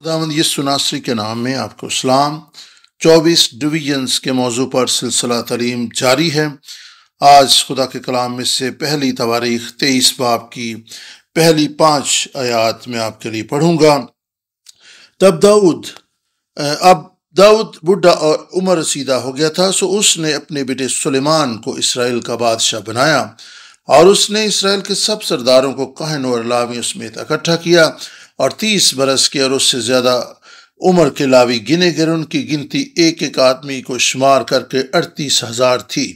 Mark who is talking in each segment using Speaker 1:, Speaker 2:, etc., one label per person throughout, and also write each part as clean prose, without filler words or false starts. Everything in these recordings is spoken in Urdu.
Speaker 1: خداوند یسوع ناصری کے نام میں آپ کو سلام۔ 24 ڈویژنز کے موضوع پر سلسلہ تعلیم جاری ہے۔ آج خدا کے کلام میں سے پہلی تواریخ 23 باب کی پہلی 5 آیات میں آپ کے لیے پڑھوں گا۔ اب داؤد بڈھا اور عمر رسیدہ ہو گیا تھا، سو اس نے اپنے بیٹے سلیمان کو اسرائیل کا بادشاہ بنایا، اور اس نے اسرائیل کے سب سرداروں کو کہنوں اور لاویوں سمیت اکٹھا کیا، اور 30 برس کے اور اس سے زیادہ عمر کے لاوی گنے گئے، ان کی گنتی ایک ایک آدمی کو شمار کر کے 38,000 تھی۔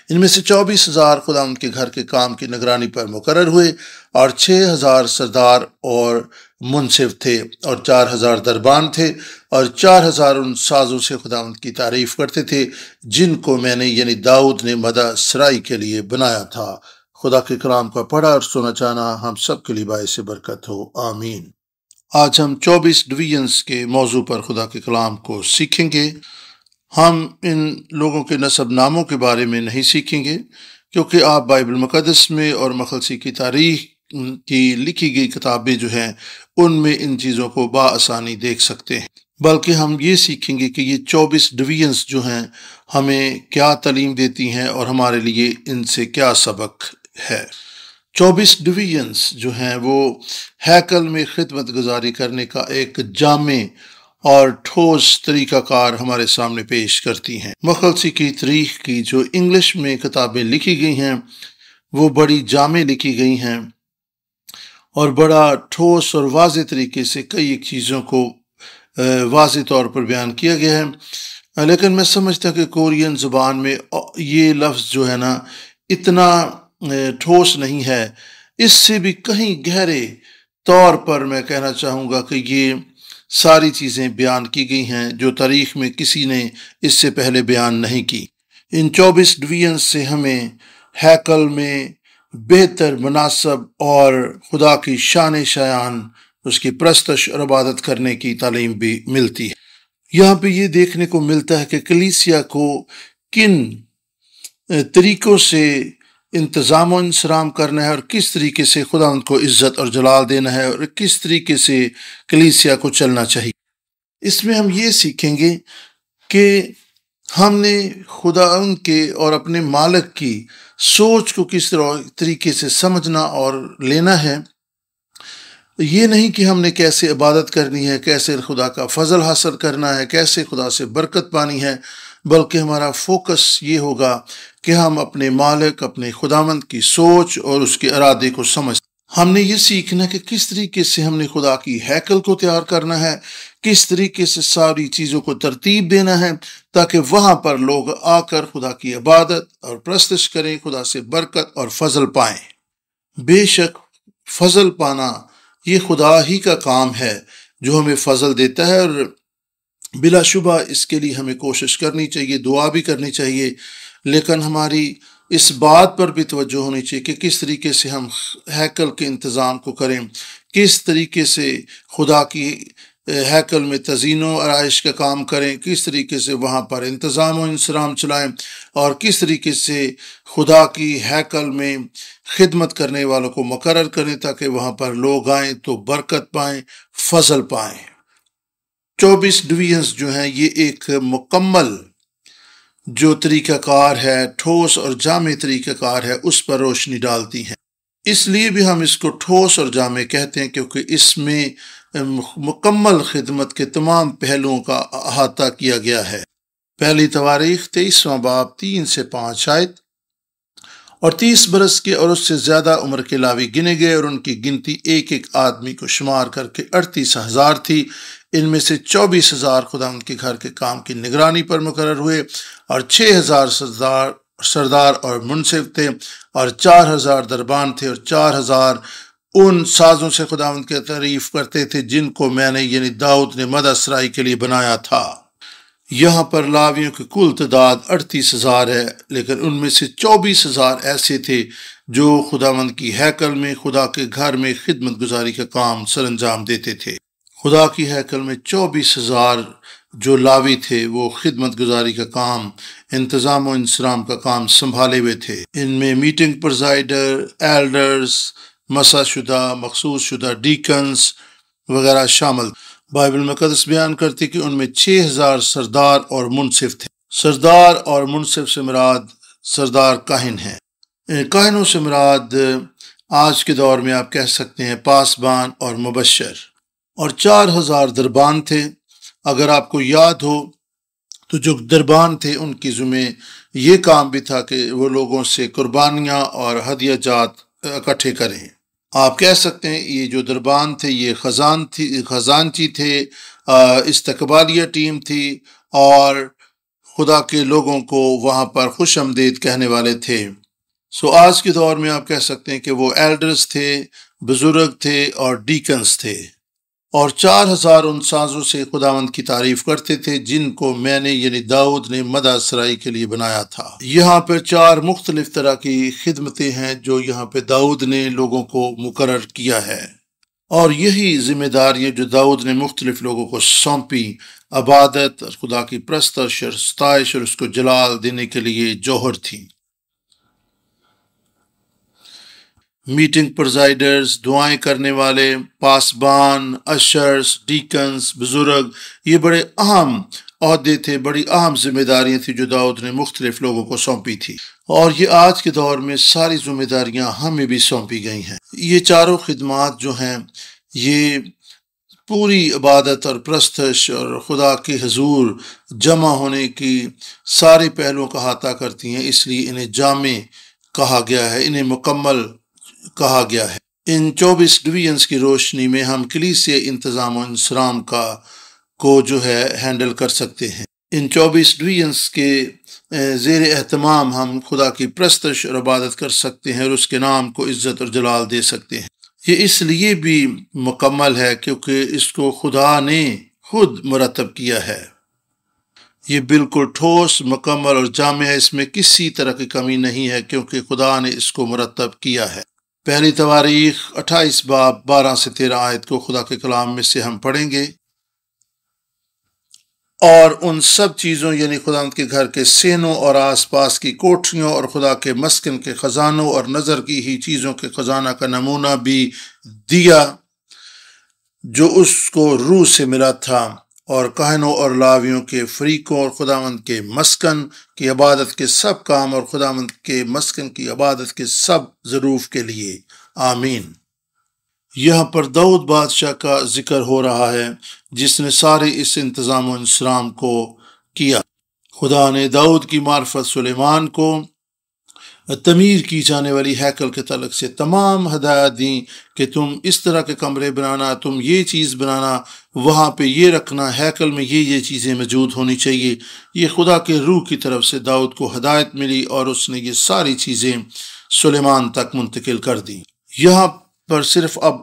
Speaker 1: ان میں سے 24,000 خداوند کے گھر کے کام کی نگرانی پر مقرر ہوئے، اور 6,000 سردار اور منصف تھے، اور 4,000 دربان تھے، اور 4,000 ان سازوں سے خداوند کی تعریف کرتے تھے جن کو میں نے یعنی داؤد نے مدح سرائی کے لیے بنایا تھا۔ خدا کے کلام کا پڑھا اور سنا جانا ہم سب کے لیے باعث برکت ہو، آمین۔ آج ہم 24 ڈویژنز کے موضوع پر خدا کے کلام کو سیکھیں گے۔ ہم ان لوگوں کے نسب ناموں کے بارے میں نہیں سیکھیں گے، کیونکہ آپ بائبل مقدس میں اور مخلصی کی تاریخ کی لکھی گئی کتابیں جو ہیں ان میں ان چیزوں کو بآسانی دیکھ سکتے ہیں، بلکہ ہم یہ سیکھیں گے کہ یہ 24 ڈویژنز جو ہیں ہمیں کیا تعلیم دیتی ہیں اور ہمارے لیے ان سے کیا سبق ہے۔ 24 ڈویژنز جو ہیں وہ ہیکل میں خدمت گزاری کرنے کا ایک جامع اور ٹھوس طریقہ کار ہمارے سامنے پیش کرتی ہیں۔ مخلصی کی تاریخ کی جو انگلش میں کتابیں لکھی گئی ہیں وہ بڑی جامع لکھی گئی ہیں اور بڑا ٹھوس اور واضح طریقے سے کئی ایک چیزوں کو واضح طور پر بیان کیا گیا ہے، لیکن میں سمجھتا کہ کورین زبان میں یہ لفظ جو ہے نا اتنا ٹھوس نہیں ہے۔ اس سے بھی کہیں گہرے طور پر میں کہنا چاہوں گا کہ یہ ساری چیزیں بیان کی گئی ہیں جو تاریخ میں کسی نے اس سے پہلے بیان نہیں کی۔ ان 24 ڈویژنز سے ہمیں ہیکل میں بہتر مناسب اور خدا کی شان شایان اس کی پرستش اور عبادت کرنے کی تعلیم بھی ملتی ہے۔ یہاں پہ یہ دیکھنے کو ملتا ہے کہ کلیسیا کو کن طریقوں سے انتظام و انصرام کرنا ہے اور کس طریقے سے خداوند کو عزت اور جلال دینا ہے اور کس طریقے سے کلیسیا کو چلنا چاہیے۔ اس میں ہم یہ سیکھیں گے کہ ہم نے خداوند کے اور اپنے مالک کی سوچ کو کس طریقے سے سمجھنا اور لینا ہے۔ یہ نہیں کہ ہم نے کیسے عبادت کرنی ہے، کیسے خدا کا فضل حاصل کرنا ہے، کیسے خدا سے برکت پانی ہے، بلکہ ہمارا فوکس یہ ہوگا کہ ہم اپنے مالک، اپنے خداوند کی سوچ اور اس کے ارادے کو سمجھ۔ ہم نے یہ سیکھنا کہ کس طریقے سے ہم نے خدا کی ہیکل کو تیار کرنا ہے، کس طریقے سے ساری چیزوں کو ترتیب دینا ہے تاکہ وہاں پر لوگ آ کر خدا کی عبادت اور پرستش کریں، خدا سے برکت اور فضل پائیں۔ بے شک فضل پانا یہ خدا ہی کا کام ہے جو ہمیں فضل دیتا ہے، اور بلا شبہ اس کے لیے ہمیں کوشش کرنی چاہیے، دعا بھی کرنی چاہیے، لیکن ہماری اس بات پر بھی توجہ ہونی چاہیے کہ کس طریقے سے ہم ہیکل کے انتظام کو کریں، کس طریقے سے خدا کی ہیکل میں تزئین و آرائش کا کام کریں، کس طریقے سے وہاں پر انتظام و انصرام چلائیں، اور کس طریقے سے خدا کی ہیکل میں خدمت کرنے والوں کو مقرر کریں تاکہ وہاں پر لوگ آئیں تو برکت پائیں، فضل پائیں۔ 24 ڈویژنز جو ہیں یہ ایک مکمل جو طریقہ کار ہے، ٹھوس اور جامع طریقہ کار ہے، اس پر روشنی ڈالتی ہیں۔ اس لیے بھی ہم اس کو ٹھوس اور جامع کہتے ہیں کیونکہ اس میں مکمل خدمت کے تمام پہلوؤں کا احاطہ کیا گیا ہے۔ پہلی تواریخ 23 باب 3 سے 5 آیت۔ اور 30 برس کے اور اس سے زیادہ عمر کے لاوی گنے گئے، اور ان کی گنتی ایک ایک آدمی کو شمار کر کے 38,000 تھی۔ ان میں سے 24,000 خداوند کے گھر کے کام کی نگرانی پر مقرر ہوئے، اور 6,000 سردار اور منصف تھے، اور 4,000 دربان تھے، اور 4,000 ان سازوں سے خداوند کی تعریف کرتے تھے جن کو میں نے یعنی داؤد نے مدح سرائی کے لیے بنایا تھا۔ یہاں پر لاویوں کی کل تعداد 38,000 ہے، لیکن ان میں سے 24,000 ایسے تھے جو خداوند کی ہیکل میں خدا کے گھر میں خدمت گزاری کا کام سر انجام دیتے تھے۔ خدا کی ہیکل میں 24,000 جو لاوی تھے وہ خدمت گزاری کا کام، انتظام و انصرام کا کام سنبھالے ہوئے تھے۔ ان میں میٹنگ پرزائڈر، ایلڈرز، مسح شدہ، مخصوص شدہ ڈیکنز وغیرہ شامل۔ بائبل مقدس بیان کرتی کہ ان میں 6000 سردار اور منصف تھے۔ سردار اور منصف سے مراد سردار کاہن ہیں۔ کاہنوں سے مراد آج کے دور میں آپ کہہ سکتے ہیں پاسبان اور مبشر، اور 4000 دربان تھے۔ اگر آپ کو یاد ہو تو جو دربان تھے ان کی ذمہ یہ کام بھی تھا کہ وہ لوگوں سے قربانیاں اور ہدیہ جات اکٹھے کریں۔ آپ کہہ سکتے ہیں یہ جو دربان تھے یہ خزانچی تھے، استقبالیہ ٹیم تھی، اور خدا کے لوگوں کو وہاں پر خوش آمدید کہنے والے تھے۔ آج کے دور میں آپ کہہ سکتے ہیں کہ وہ ایلڈرز تھے، بزرگ تھے اور ڈیکنز تھے، اور 4000 ان سازوں سے خداوند کی تعریف کرتے تھے جن کو میں نے یعنی داؤد نے مدح سرائی کے لیے بنایا تھا۔ یہاں پر 4 مختلف طرح کی خدمتیں ہیں جو یہاں پہ داؤد نے لوگوں کو مقرر کیا ہے، اور یہی ذمہ داریاں جو داؤد نے مختلف لوگوں کو سونپی، عبادت اور خدا کی پرستش اور ستائش اور اس کو جلال دینے کے لیے جوہر تھیں۔ میٹنگ پرزائڈرز، دعائیں کرنے والے، پاسبان، اشرز، ڈیکنز، بزرگ، یہ بڑے اہم عہدے تھے، بڑی اہم ذمہ داریاں تھیں جو داؤد نے مختلف لوگوں کو سونپی تھی، اور یہ آج کے دور میں ساری ذمہ داریاں ہمیں بھی سونپی گئی ہیں۔ یہ چاروں خدمات جو ہیں یہ پوری عبادت اور پرستش اور خدا کے حضور جمع ہونے کی سارے پہلوؤں کا احاطہ کرتی ہیں، اس لیے انہیں جامع کہا گیا ہے، انہیں مکمل کہا گیا ہے۔ ان 24 ڈویژنز کی روشنی میں ہم کلیسیا انتظام و انصرام کو جو ہے ہینڈل کر سکتے ہیں۔ ان 24 ڈویژنز کے زیر اہتمام ہم خدا کی پرستش اور عبادت کر سکتے ہیں اور اس کے نام کو عزت اور جلال دے سکتے ہیں۔ یہ اس لیے بھی مکمل ہے کیونکہ اس کو خدا نے خود مرتب کیا ہے۔ یہ بالکل ٹھوس، مکمل اور جامع ہے، اس میں کسی طرح کی کمی نہیں ہے کیونکہ خدا نے اس کو مرتب کیا ہے۔ پہلی تواریخ 28 باب 12 سے 13 آیت کو خدا کے کلام میں سے ہم پڑھیں گے۔ اور ان سب چیزوں یعنی خداوند کے گھر کے سینوں اور آس پاس کی کوٹھریوں اور خدا کے مسکن کے خزانوں اور نظر کی ہی چیزوں کے خزانہ کا نمونہ بھی دیا جو اس کو روح سے ملا تھا، اور کہنوں اور لاویوں کے فریقوں اور خداوند کے مسکن کی عبادت کے سب کام اور خداوند کے مسکن کی عبادت کے سب ظروف کے لیے، آمین۔ یہاں پر داؤد بادشاہ کا ذکر ہو رہا ہے جس نے سارے اس انتظام و انصرام کو کیا۔ خدا نے داؤد کی معرفت سلیمان کو تعمیر کی جانے والی ہیکل کے تعلق سے تمام ہدایات دیں کہ تم اس طرح کے کمرے بنانا، تم یہ چیز بنانا، وہاں پہ یہ رکھنا، ہیکل میں یہ چیزیں موجود ہونی چاہیے۔ یہ خدا کے روح کی طرف سے داؤد کو ہدایت ملی اور اس نے یہ ساری چیزیں سلیمان تک منتقل کر دیں۔ یہاں پر صرف اب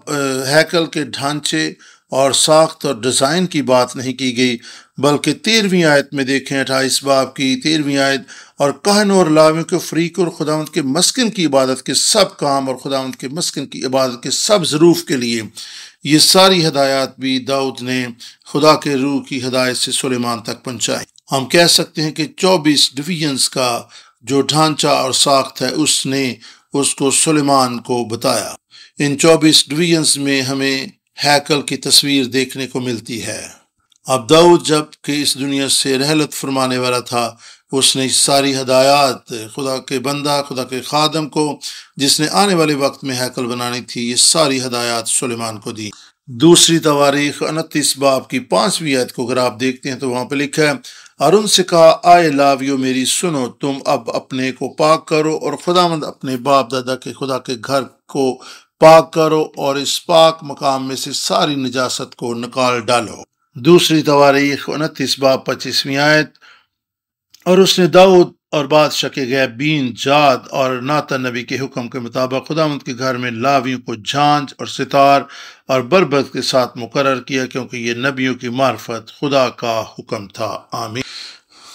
Speaker 1: ہیکل کے ڈھانچے اور ساخت اور ڈیزائن کی بات نہیں کی گئی، بلکہ 13ویں آیت میں دیکھیں، 28 باب کی 13ویں آیت، اور کہنوں اور لاویوں کے فریق اور خداوند کے مسکن کی عبادت کے سب کام اور خداوند کے مسکن کی عبادت کے سب ظروف کے لیے، یہ ساری ہدایات بھی داؤد نے خدا کے روح کی ہدایت سے سلیمان تک پہنچائی۔ ہم کہہ سکتے ہیں کہ 24 ڈویژنز کا جو ڈھانچہ اور ساخت ہے اس نے اس کو سلیمان کو بتایا۔ ان 24 ڈویژنز میں ہمیں ہیکل کی تصویر دیکھنے کو ملتی ہے۔ اب داؤد جب کہ اس دنیا سے رحلت فرمانے والا تھا، اس نے ساری ہدایات خدا کے بندہ، خدا کے خادم کو جس نے آنے والے وقت میں ہیکل بنانی تھی، یہ ساری ہدایات سلیمان کو دی۔ دوسری تواریخ 29 باب کی 5ویں آیت کو اگر آپ دیکھتے ہیں تو وہاں پہ لکھا ہے، اور ان سے کہا، آئے لاویو میری سنو، تم اب اپنے کو پاک کرو اور خداوند اپنے باپ دادا کے خدا کے گھر کو پاک کرو اور اس پاک مقام میں سے ساری نجاست کو نکال ڈالو۔ دوسری تواریخ 29 باب 25ویں آیت، اور اس نے داؤد اور بادشاہ کے غیب بین جاد اور ناتن نبی کے حکم کے مطابق خداوند کے گھر میں لاویوں کو جھانج اور ستار اور بربت کے ساتھ مقرر کیا، کیونکہ یہ نبیوں کی معرفت خدا کا حکم تھا، آمین۔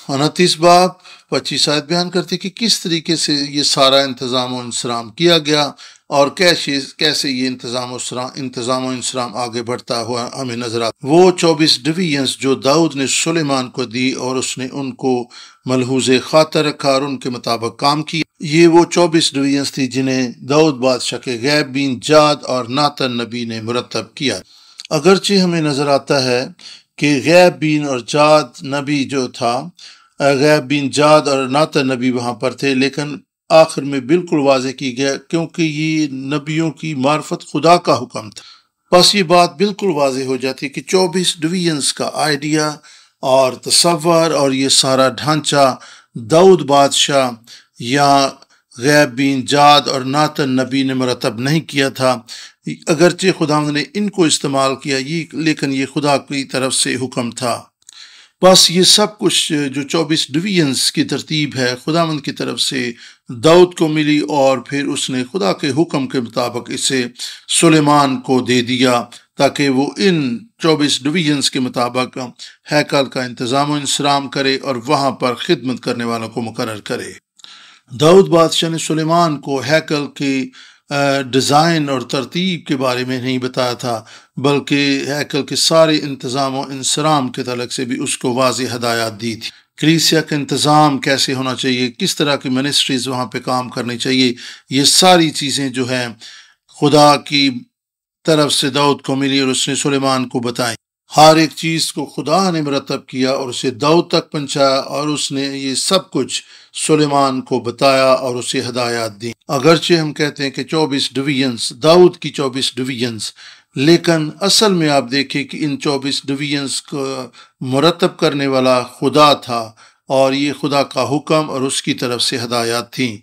Speaker 1: 29 باب 25 آیت بیان کرتی کہ کس طریقے سے یہ سارا انتظام و انصرام کیا گیا اور کیسے یہ انتظام و انصرام آگے بڑھتا ہوا ہمیں نظر آتا۔ وہ 24 ڈویژنز جو داؤد نے سلیمان کو دی اور اس نے ان کو ملحوظ خاطر رکھا اور ان کے مطابق کام کیا، یہ وہ 24 ڈویژنز تھی جنہیں داؤد بادشاہ کے غیب بین جاد اور ناتن نبی نے مرتب کیا۔ اگرچہ ہمیں نظر آتا ہے کہ غیب بین اور جاد نبی جو تھا، غیب بین جاد اور ناتن نبی وہاں پر تھے، لیکن آخر میں بالکل واضح کی گیا کیونکہ یہ نبیوں کی معرفت خدا کا حکم تھا۔ بس یہ بات بالکل واضح ہو جاتی ہے کہ 24 ڈویژنز کا آئیڈیا اور تصور اور یہ سارا ڈھانچہ داؤد بادشاہ یا غیب بین جاد اور ناتن نبی نے مرتب نہیں کیا تھا، اگرچہ خداوند نے ان کو استعمال کیا، لیکن یہ خدا کی طرف سے حکم تھا۔ بس یہ سب کچھ جو 24 ڈویژنز کی ترتیب ہے خداوند کی طرف سے داؤد کو ملی، اور پھر اس نے خدا کے حکم کے مطابق اسے سلیمان کو دے دیا تاکہ وہ ان 24 ڈویژنز کے مطابق ہیکل کا انتظام و انصرام کرے اور وہاں پر خدمت کرنے والوں کو مقرر کرے۔ داؤد بادشاہ نے سلیمان کو ہیکل کی ڈیزائن اور ترتیب کے بارے میں نہیں بتایا تھا، بلکہ ہیکل کے سارے انتظام و انصرام کے تعلق سے بھی اس کو واضح ہدایات دی تھی۔ کلیسیا کا انتظام کیسے ہونا چاہیے، کس طرح کی منسٹریز وہاں پہ کام کرنی چاہیے، یہ ساری چیزیں جو ہیں خدا کی طرف سے داؤد کو ملی اور اس نے سلیمان کو بتائیں۔ ہر ایک چیز کو خدا نے مرتب کیا اور اسے داؤد تک پہنچایا، اور اس نے یہ سب کچھ سلیمان کو بتایا اور اسے ہدایات دی۔ اگرچہ ہم کہتے ہیں کہ 24 ڈویژنز داؤد کی 24 ڈویژنز، لیکن اصل میں آپ دیکھیں کہ ان 24 ڈویژنز کو مرتب کرنے والا خدا تھا، اور یہ خدا کا حکم اور اس کی طرف سے ہدایات تھیں۔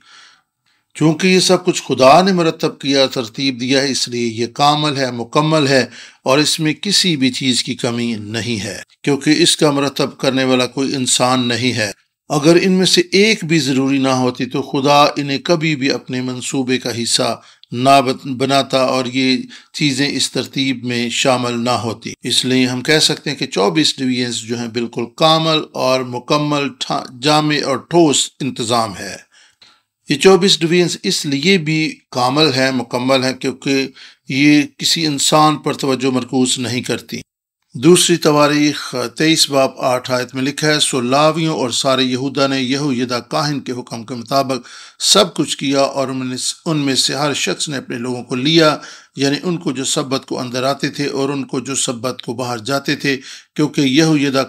Speaker 1: چونکہ یہ سب کچھ خدا نے مرتب کیا، ترتیب دیا ہے، اس لیے یہ کامل ہے، مکمل ہے، اور اس میں کسی بھی چیز کی کمی نہیں ہے، کیونکہ اس کا مرتب کرنے والا کوئی انسان نہیں ہے۔ اگر ان میں سے ایک بھی ضروری نہ ہوتی تو خدا انہیں کبھی بھی اپنے منصوبے کا حصہ نہ بناتا اور یہ چیزیں اس ترتیب میں شامل نہ ہوتی۔ اس لیے ہم کہہ سکتے ہیں کہ 24 ڈویژنز جو ہیں بالکل کامل اور مکمل جامع اور ٹھوس انتظام ہے۔ یہ 24 ڈویژنز اس لیے بھی کامل ہے، مکمل ہے، کیونکہ یہ کسی انسان پر توجہ مرکوز نہیں کرتی۔ دوسری تواریخ 23 باب 8 آیت میں لکھا ہے، سو لاویوں اور سارے یہودا نے یہویدا کاہن کے حکم کے مطابق سب کچھ کیا، اور ان میں سے ہر شخص نے اپنے لوگوں کو لیا، یعنی ان کو جو سبت کو اندر آتے تھے اور ان کو جو سبت کو باہر جاتے تھے، کیونکہ یہویدا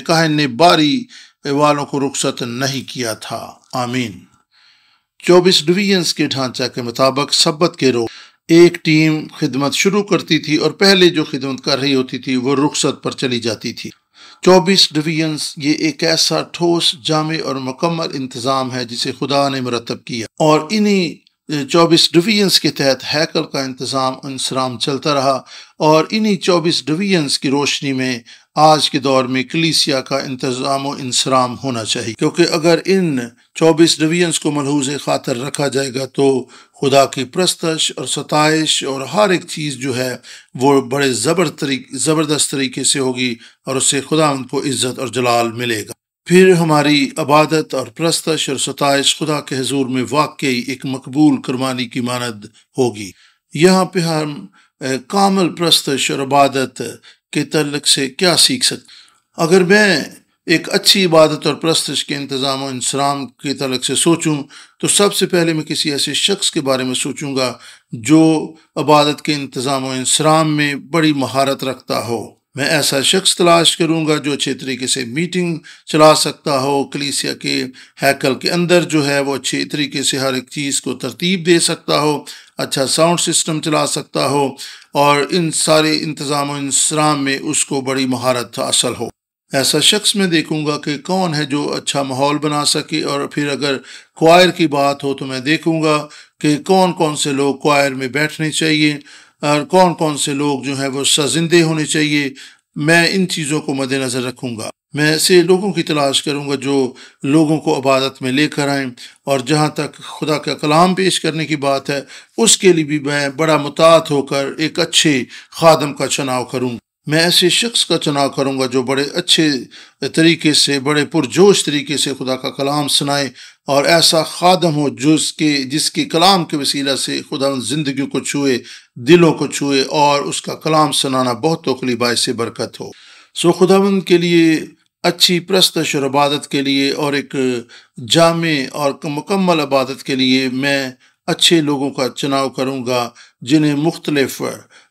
Speaker 1: کاہن نے باری والوں کو رخصت نہیں کیا تھا۔ آمین۔ 24 ڈویژنز کے ڈھانچہ کے مطابق سبت کے روز ایک ٹیم خدمت شروع کرتی تھی، اور پہلے جو خدمت کر رہی ہوتی تھی وہ رخصت پر چلی جاتی تھی۔ 24 ڈویژنز یہ ایک ایسا ٹھوس، جامع اور مکمل انتظام ہے جسے خدا نے مرتب کیا، اور انہی 24 ڈویژنز کے تحت ہیکل کا انتظام انصرام چلتا رہا، اور انہی 24 ڈویژنز کی روشنی میں آج کے دور میں کلیسیا کا انتظام و انصرام ہونا چاہیے، کیونکہ اگر ان 24 ڈویژنز کو ملحوظ خاطر رکھا جائے گا تو خدا کی پرستش اور ستائش اور ہر ایک چیز جو ہے وہ بڑے زبردست طریقے سے ہوگی، اور اس سے خدا ان کو عزت اور جلال ملے گا۔ پھر ہماری عبادت اور پرستش اور ستائش خدا کے حضور میں واقعی ایک مقبول قربانی کی مانند ہوگی۔ یہاں پہ ہم کامل پرستش اور عبادت کے تعلق سے کیا سیکھ سکتے؟ اگر میں ایک اچھی عبادت اور پرستش کے انتظام و انصرام کے تعلق سے سوچوں تو سب سے پہلے میں کسی ایسے شخص کے بارے میں سوچوں گا جو عبادت کے انتظام و انصرام میں بڑی مہارت رکھتا ہو۔ میں ایسا شخص تلاش کروں گا جو اچھے طریقے سے میٹنگ چلا سکتا ہو، کلیسیا کے ہیکل کے اندر جو ہے وہ اچھے طریقے سے ہر ایک چیز کو ترتیب دے سکتا ہو، اچھا ساؤنڈ سسٹم چلا سکتا ہو، اور ان سارے انتظام و انصرام میں اس کو بڑی مہارت حاصل ہو۔ ایسا شخص میں دیکھوں گا کہ کون ہے جو اچھا ماحول بنا سکے، اور پھر اگر کوائر کی بات ہو تو میں دیکھوں گا کہ کون کون سے لوگ کوائر میں بیٹھنے چاہیے اور کون کون سے لوگ جو ہیں وہ سازندے ہونے چاہیے۔ میں ان چیزوں کو مد نظر رکھوں گا۔ میں ایسے لوگوں کی تلاش کروں گا جو لوگوں کو عبادت میں لے کر آئیں، اور جہاں تک خدا کا کلام پیش کرنے کی بات ہے اس کے لیے بھی میں بڑا مطاعت ہو کر ایک اچھے خادم کا چناؤ کروں گا۔ میں ایسے شخص کا چناؤ کروں گا جو بڑے اچھے طریقے سے، بڑے پرجوش طریقے سے خدا کا کلام سنائے، اور ایسا خادم ہو جس کے کلام کے وسیلہ سے خدا زندگیوں کو چھوئے، دلوں کو چھوئے، اور اس کا کلام سنانا بہت توقلی باعث برکت ہو۔ خداوند کے لیے اچھی پرستش اور عبادت کے لیے، اور ایک جامع اور مکمل عبادت کے لیے میں اچھے لوگوں کا چناؤ کروں گا جنہیں مختلف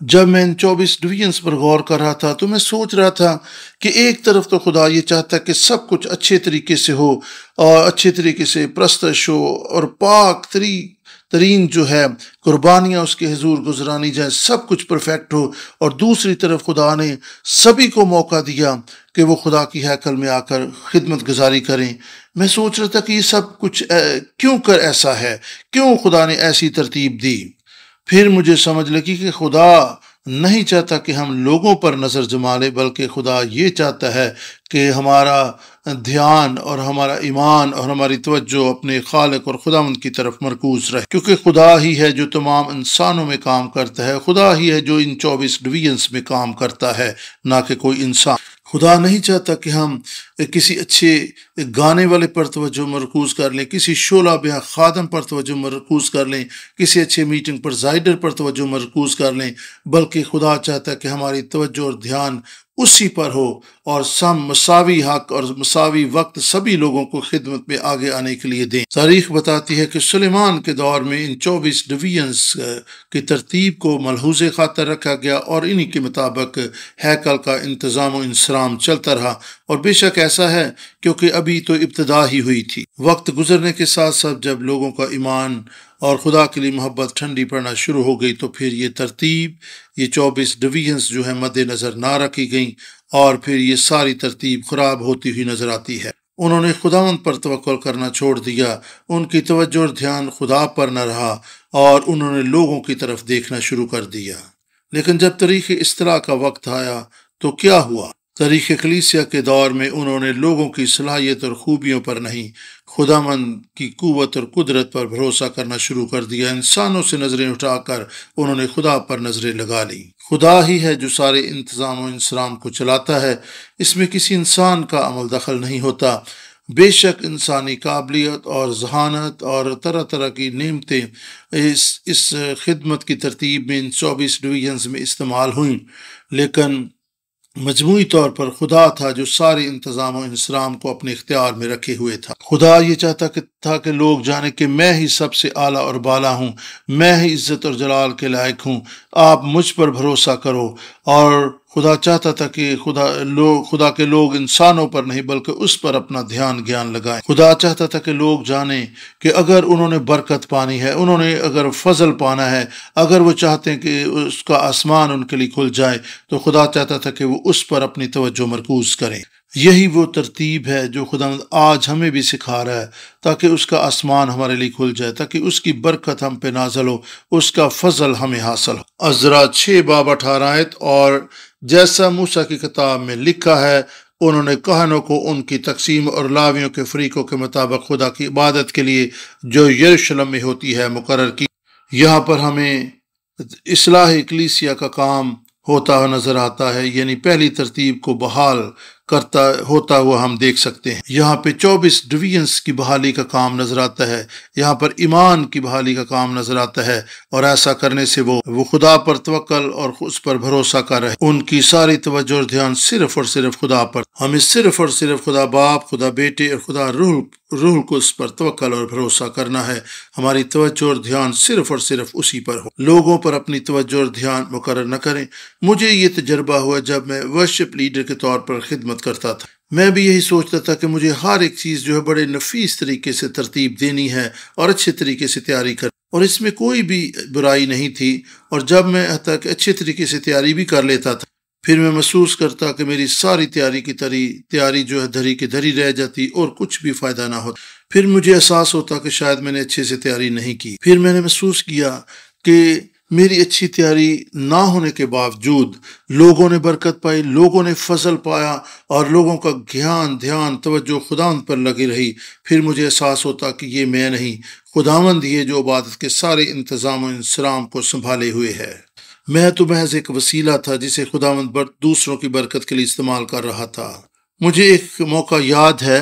Speaker 1: جب میں ان 24 ڈویژنز پر غور کر رہا تھا تو میں سوچ رہا تھا کہ ایک طرف تو خدا یہ چاہتا ہے کہ سب کچھ اچھے طریقے سے ہو اور اچھے طریقے سے پرستش ہو اور پاک ترین جو ہے قربانیاں اس کے حضور گزرانی جائیں، سب کچھ پرفیکٹ ہو، اور دوسری طرف خدا نے سبھی کو موقع دیا کہ وہ خدا کی ہیکل میں آ کر خدمت گزاری کریں۔ میں سوچ رہا تھا کہ یہ سب کچھ کیوں کر ایسا ہے، کیوں خدا نے ایسی ترتیب دی۔ پھر مجھے سمجھ لگی کہ خدا نہیں چاہتا کہ ہم لوگوں پر نظر جما لیں، بلکہ خدا یہ چاہتا ہے کہ ہمارا دھیان اور ہمارا ایمان اور ہماری توجہ اپنے خالق اور خداوند کی طرف مرکوز رہے، کیونکہ خدا ہی ہے جو تمام انسانوں میں کام کرتا ہے، خدا ہی ہے جو ان 24 ڈویژنز میں کام کرتا ہے، نہ کہ کوئی انسان۔ خدا نہیں چاہتا کہ ہم کسی اچھے گانے والے پر توجہ مرکوز کر لیں، کسی شعلہ بیاں خادم پر توجہ مرکوز کر لیں، کسی اچھے میٹنگ پرزائڈر پر توجہ مرکوز کر لیں، بلکہ خدا چاہتا ہے کہ ہماری توجہ اور دھیان اسی پر ہو، اور سم مساوی حق اور مساوی وقت سبھی لوگوں کو خدمت میں آگے آنے کے لیے دیں۔ تاریخ بتاتی ہے کہ سلیمان کے دور میں ان 24 ڈویژنز کی ترتیب کو ملحوظ خاطر رکھا گیا، اور انہی کے مطابق ہیکل کا انتظام و انصرام چلتا رہا، اور بے شک ایسا ہے کیونکہ ابھی تو ابتدا ہی ہوئی تھی۔ وقت گزرنے کے ساتھ ساتھ جب لوگوں کا ایمان اور خدا کے لیے محبت ٹھنڈی پڑنا شروع ہو گئی تو پھر یہ ترتیب، یہ 24 ڈویژنز جو ہے مد نظر نہ رکھی گئیں، اور پھر یہ ساری ترتیب خراب ہوتی ہوئی نظر آتی ہے۔ انہوں نے خداوند پر توکل کرنا چھوڑ دیا، ان کی توجہ اور دھیان خدا پر نہ رہا، اور انہوں نے لوگوں کی طرف دیکھنا شروع کر دیا۔ لیکن جب تاریخ اصلاح کا وقت آیا تو کیا ہوا؟ تاریخ کلیسیا کے دور میں انہوں نے لوگوں کی صلاحیت اور خوبیوں پر نہیں، خداوند کی قوت اور قدرت پر بھروسہ کرنا شروع کر دیا۔ انسانوں سے نظریں اٹھا کر انہوں نے خدا پر نظریں لگا لی۔ خدا ہی ہے جو سارے انتظام و انصرام کو چلاتا ہے، اس میں کسی انسان کا عمل دخل نہیں ہوتا۔ بے شک انسانی قابلیت اور ذہانت اور طرح طرح کی نعمتیں اس خدمت کی ترتیب میں ان 24 ڈویژنز میں استعمال ہوئیں، لیکن مجموعی طور پر خدا تھا جو سارے انتظام و انصرام کو اپنے اختیار میں رکھے ہوئے تھا۔ خدا یہ چاہتا تھا کہ لوگ جانیں کہ میں ہی سب سے اعلیٰ اور بالا ہوں، میں ہی عزت اور جلال کے لائق ہوں، آپ مجھ پر بھروسہ کرو۔ اور خدا چاہتا تھا کہ خدا کے لوگ انسانوں پر نہیں بلکہ اس پر اپنا دھیان گیان لگائیں۔ خدا چاہتا تھا کہ لوگ جانیں کہ اگر انہوں نے برکت پانی ہے، انہوں نے اگر فضل پانا ہے، اگر وہ چاہتے ہیں کہ اس کا آسمان ان کے لیے کھل جائے، تو خدا چاہتا تھا کہ وہ اس پر اپنی توجہ مرکوز کریں۔ یہی وہ ترتیب ہے جو خدا آج ہمیں بھی سکھا رہا ہے، تاکہ اس کا آسمان ہمارے لیے کھل جائے، تاکہ اس کی برکت ہم پہ نازل ہو، اس کا فضل ہمیں حاصل ہو۔ عزرا 6 باب 18 آیت، اور جیسا موسیٰ کی کتاب میں لکھا ہے، انہوں نے کہنوں کو ان کی تقسیم اور لاویوں کے فریقوں کے مطابق خدا کی عبادت کے لیے جو یروشلم میں ہوتی ہے مقرر کی۔ یہاں پر ہمیں اصلاح کلیسیا کا کام ہوتا ہوا نظر آتا ہے، یعنی پہلی ترتیب کو بحال ہوتا ہوا ہم دیکھ سکتے ہیں۔ یہاں پہ 24 ڈویژنز کی بحالی کا کام نظر آتا ہے، یہاں پر ایمان کی بحالی کا کام نظر آتا ہے، اور ایسا کرنے سے وہ خدا پر توکل اور اس پر بھروسہ کر رہے، ان کی ساری توجہ اور دھیان صرف اور صرف خدا پر۔ ہمیں صرف اور صرف خدا باپ، خدا بیٹے اور خدا روح القدس پر توکل اور بھروسہ کرنا ہے۔ ہماری توجہ اور دھیان صرف اور صرف اسی پر ہو، لوگوں پر اپنی توجہ اور دھیان مقرر نہ کریں۔ مجھے یہ تجربہ ہوا جب میں ورشپ لیڈر کے طور پر خدمت کرتا تھا۔ میں بھی یہی سوچتا تھا کہ مجھے ہر ایک چیز جو ہے بڑے نفیس طریقے سے ترتیب دینی ہے اور اچھے طریقے سے تیاری کر، اور اس میں کوئی بھی برائی نہیں تھی۔ اور جب میں حتیٰ کہ اچھے طریقے سے تیاری بھی کر لیتا تھا، پھر میں محسوس کرتا کہ میری ساری تیاری جو ہے دھری کی دھری رہ جاتی اور کچھ بھی فائدہ نہ ہوتا۔ پھر مجھے احساس ہوتا کہ شاید میں نے اچھے سے تیاری نہیں کی۔ پھر میں نے محسوس کیا کہ میری اچھی تیاری نہ ہونے کے باوجود لوگوں نے برکت پائی، لوگوں نے فضل پایا، اور لوگوں کا دھیان توجہ خداوند پر لگی رہی۔ پھر مجھے احساس ہوتا کہ یہ میں نہیں، خداوند ہی ہے جو عبادت کے سارے انتظام و انصرام کو سنبھالے ہوئے ہے۔ میں تو محض ایک وسیلہ تھا جسے خداوند دوسروں کی برکت کے لیے استعمال کر رہا تھا۔ مجھے ایک موقع یاد ہے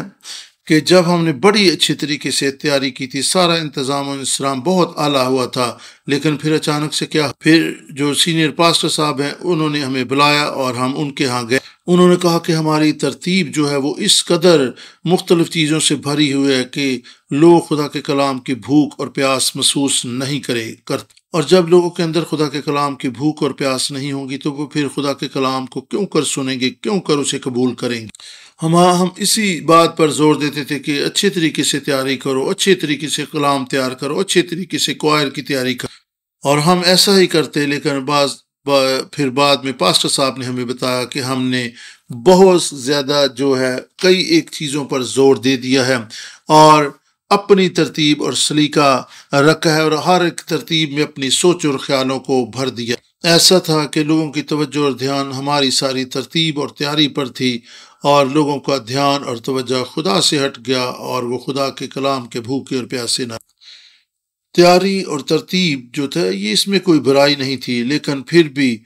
Speaker 1: کہ جب ہم نے بڑی اچھی طریقے سے تیاری کی تھی، سارا انتظام و انصرام بہت اعلیٰ ہوا تھا، لیکن پھر اچانک سے کیا، پھر جو سینئر پاسٹر صاحب ہیں انہوں نے ہمیں بلایا اور ہم ان کے ہاں گئے۔ انہوں نے کہا کہ ہماری ترتیب جو ہے وہ اس قدر مختلف چیزوں سے بھری ہوئی ہے کہ لوگ خدا کے کلام کی بھوک اور پیاس محسوس نہیں کرتے، اور جب لوگوں کے اندر خدا کے کلام کی بھوک اور پیاس نہیں ہوگی تو وہ پھر خدا کے کلام کو کیوں کر سنیں گے، کیوں کر اسے قبول کریں گے۔ ہم اسی بات پر زور دیتے تھے کہ اچھے طریقے سے تیاری کرو، اچھے طریقے سے کلام تیار کرو، اچھے طریقے سے کوائر کی تیاری کرو، اور ہم ایسا ہی کرتے، لیکن پھر بعد میں پاسٹر صاحب نے ہمیں بتایا کہ ہم نے بہت زیادہ جو ہے کئی ایک چیزوں پر زور دے دیا ہے اور اپنی ترتیب اور سلیقہ رکھا ہے، اور ہر ایک ترتیب میں اپنی سوچ اور خیالوں کو بھر دیا۔ ایسا تھا کہ لوگوں کی توجہ اور دھیان ہماری ساری ترتیب اور تیاری پر تھی، اور لوگوں کا دھیان اور توجہ خدا سے ہٹ گیا، اور وہ خدا کے کلام کے بھوکے اور پیاسے نہ۔ تیاری اور ترتیب جو تھا یہ اس میں کوئی برائی نہیں تھی، لیکن پھر بھی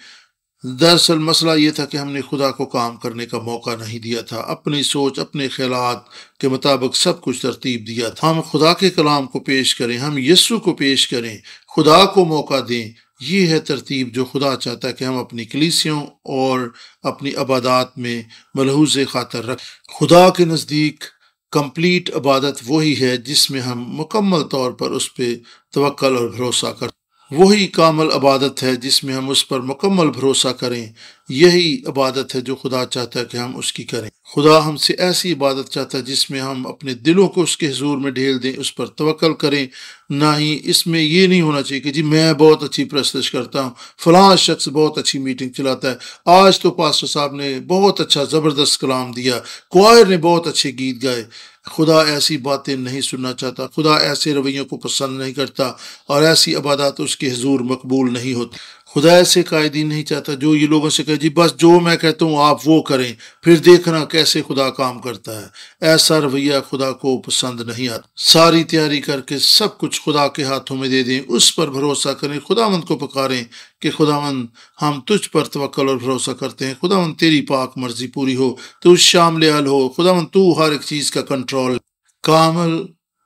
Speaker 1: دراصل مسئلہ یہ تھا کہ ہم نے خدا کو کام کرنے کا موقع نہیں دیا تھا، اپنی سوچ اپنے خیالات کے مطابق سب کچھ ترتیب دیا تھا۔ ہم خدا کے کلام کو پیش کریں، ہم یسوع کو پیش کریں، خدا کو موقع دیں۔ یہ ہے ترتیب جو خدا چاہتا ہے کہ ہم اپنی کلیسیوں اور اپنی عبادات میں ملحوظ خاطر رکھیں۔ خدا کے نزدیک کمپلیٹ عبادت وہی ہے جس میں ہم مکمل طور پر اس پہ توکل اور بھروسہ کریں۔ وہی کامل عبادت ہے جس میں ہم اس پر مکمل بھروسہ کریں۔ یہی عبادت ہے جو خدا چاہتا ہے کہ ہم اس کی کریں۔ خدا ہم سے ایسی عبادت چاہتا ہے جس میں ہم اپنے دلوں کو اس کے حضور میں ڈھیل دیں، اس پر توکل کریں۔ نہ ہی اس میں یہ نہیں ہونا چاہیے کہ جی میں بہت اچھی پرستش کرتا ہوں، فلاں شخص بہت اچھی میٹنگ چلاتا ہے، آج تو پاسٹر صاحب نے بہت اچھا زبردست کلام دیا، کوائر نے بہت اچھے گیت گائے۔ خدا ایسی باتیں نہیں سننا چاہتا، خدا ایسے رویوں کو پسند نہیں کرتا، اور ایسی عبادات اس کے حضور مقبول نہیں ہوتی۔ خدا ایسے قائدین نہیں چاہتا جو یہ لوگوں سے کہے جی بس جو میں کہتا ہوں آپ وہ کریں، پھر دیکھنا کیسے خدا کام کرتا ہے۔ ایسا رویہ خدا کو پسند نہیں آتا۔ ساری تیاری کر کے سب کچھ خدا کے ہاتھوں میں دے دیں، اس پر بھروسہ کریں، خداوند کو پکاریں کہ خداوند ہم تجھ پر توکل اور بھروسہ کرتے ہیں، خداوند تیری پاک مرضی پوری ہو، تو شامل حل ہو، خداوند تو ہر ایک چیز کا کنٹرول۔ کامل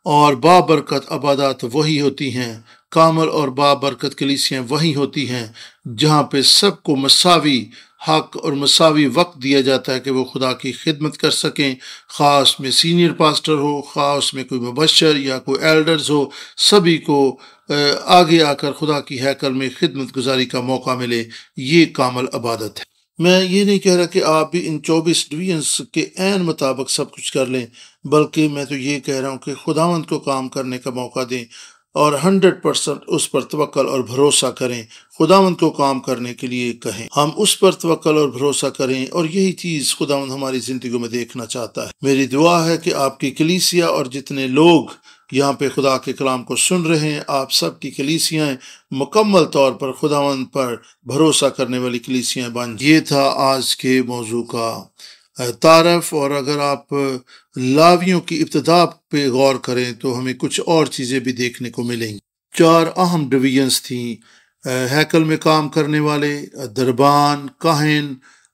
Speaker 1: اور بابرکت عبادات وہی ہوتی ہیں، کامل اور بابرکت کلیسیاں وہی ہوتی ہیں جہاں پہ سب کو مساوی حق اور مساوی وقت دیا جاتا ہے کہ وہ خدا کی خدمت کر سکیں، خواہ اس میں سینئر پاسٹر ہو، خواہ اس میں کوئی مبشر یا کوئی ایلڈرز ہو، سبھی کو آگے آ کر خدا کی ہیکل میں خدمت گزاری کا موقع ملے۔ یہ کامل عبادت ہے۔ میں یہ نہیں کہہ رہا کہ آپ بھی ان 24 ڈویژنز کے عین مطابق سب کچھ کر لیں، بلکہ میں تو یہ کہہ رہا ہوں کہ خداوند کو کام کرنے کا موقع دیں اور 100% اس پر توکل اور بھروسہ کریں۔ خداوند کو کام کرنے کے لیے کہیں، ہم اس پر توکل اور بھروسہ کریں، اور یہی چیز خداوند ہماری زندگیوں میں دیکھنا چاہتا ہے۔ میری دعا ہے کہ آپ کی کلیسیا اور جتنے لوگ یہاں پہ خدا کے کلام کو سن رہے ہیں، آپ سب کی کلیسیاں مکمل طور پر خداوند پر بھروسہ کرنے والی کلیسیاں بن۔ یہ تھا آج کے موضوع کا تعارف، اور اگر آپ لاویوں کی ابتدا پہ غور کریں تو ہمیں کچھ اور چیزیں بھی دیکھنے کو ملیں گی۔ 4 اہم ڈویژنز تھیں، ہیکل میں کام کرنے والے، دربان، کاہن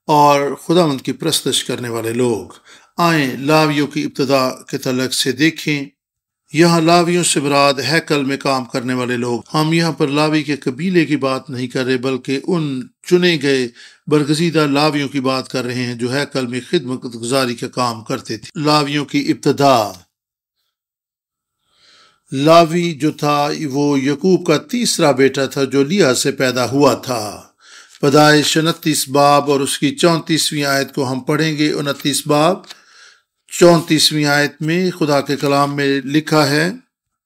Speaker 1: اور خداوند کی پرستش کرنے والے لوگ۔ آئیں لاویوں کی ابتدا کے تعلق سے دیکھیں۔ یہاں لاویوں سے مراد ہیکل میں کام کرنے والے لوگ۔ ہم یہاں پر لاوی کے قبیلے کی بات نہیں کر رہے، بلکہ ان چنے گئے برگزیدہ لاویوں کی بات کر رہے ہیں جو ہیکل میں خدمت گزاری کا کام کرتے تھے۔ لاویوں کی ابتدا، لاوی جو تھا وہ یعقوب کا تیسرا بیٹا تھا جو لیا سے پیدا ہوا تھا۔ پیدائش 29 باب اور اس کی 34ویں آیت کو ہم پڑھیں گے۔ 29 باب 34ویں آیت میں خدا کے کلام میں لکھا ہے،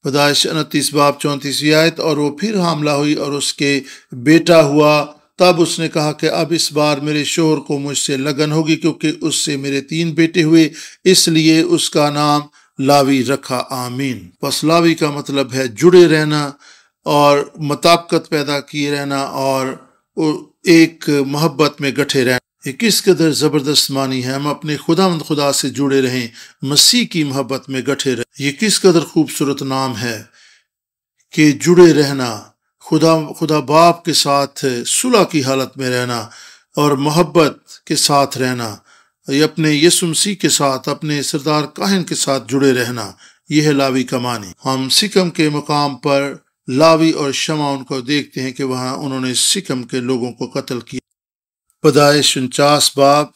Speaker 1: پیدائش 29 باب 34ویں آیت، اور وہ پھر حاملہ ہوئی اور اس کے بیٹا ہوا، تب اس نے کہا کہ اب اس بار میرے شوہر کو مجھ سے لگن ہوگی، کیونکہ اس سے میرے 3 بیٹے ہوئے، اس لیے اس کا نام لاوی رکھا۔ آمین۔ پس لاوی کا مطلب ہے جڑے رہنا اور مطابقت پیدا کیے رہنا اور ایک محبت میں گٹھے رہنا۔ یہ کس قدر زبردست معنی ہے، ہم اپنے خدا سے جڑے رہیں، مسیح کی محبت میں گٹھے رہیں۔ یہ کس قدر خوبصورت نام ہے کہ جڑے رہنا، خدا باپ کے ساتھ صلح کی حالت میں رہنا اور محبت کے ساتھ رہنا، یہ اپنے یسوع مسیح کے ساتھ، اپنے سردار کاہن کے ساتھ جڑے رہنا۔ یہ ہے لاوی کا معنی۔ ہم سکم کے مقام پر لاوی اور شمعون کو دیکھتے ہیں کہ وہاں انہوں نے سکم کے لوگوں کو قتل کیا۔ پیدائش 49 باب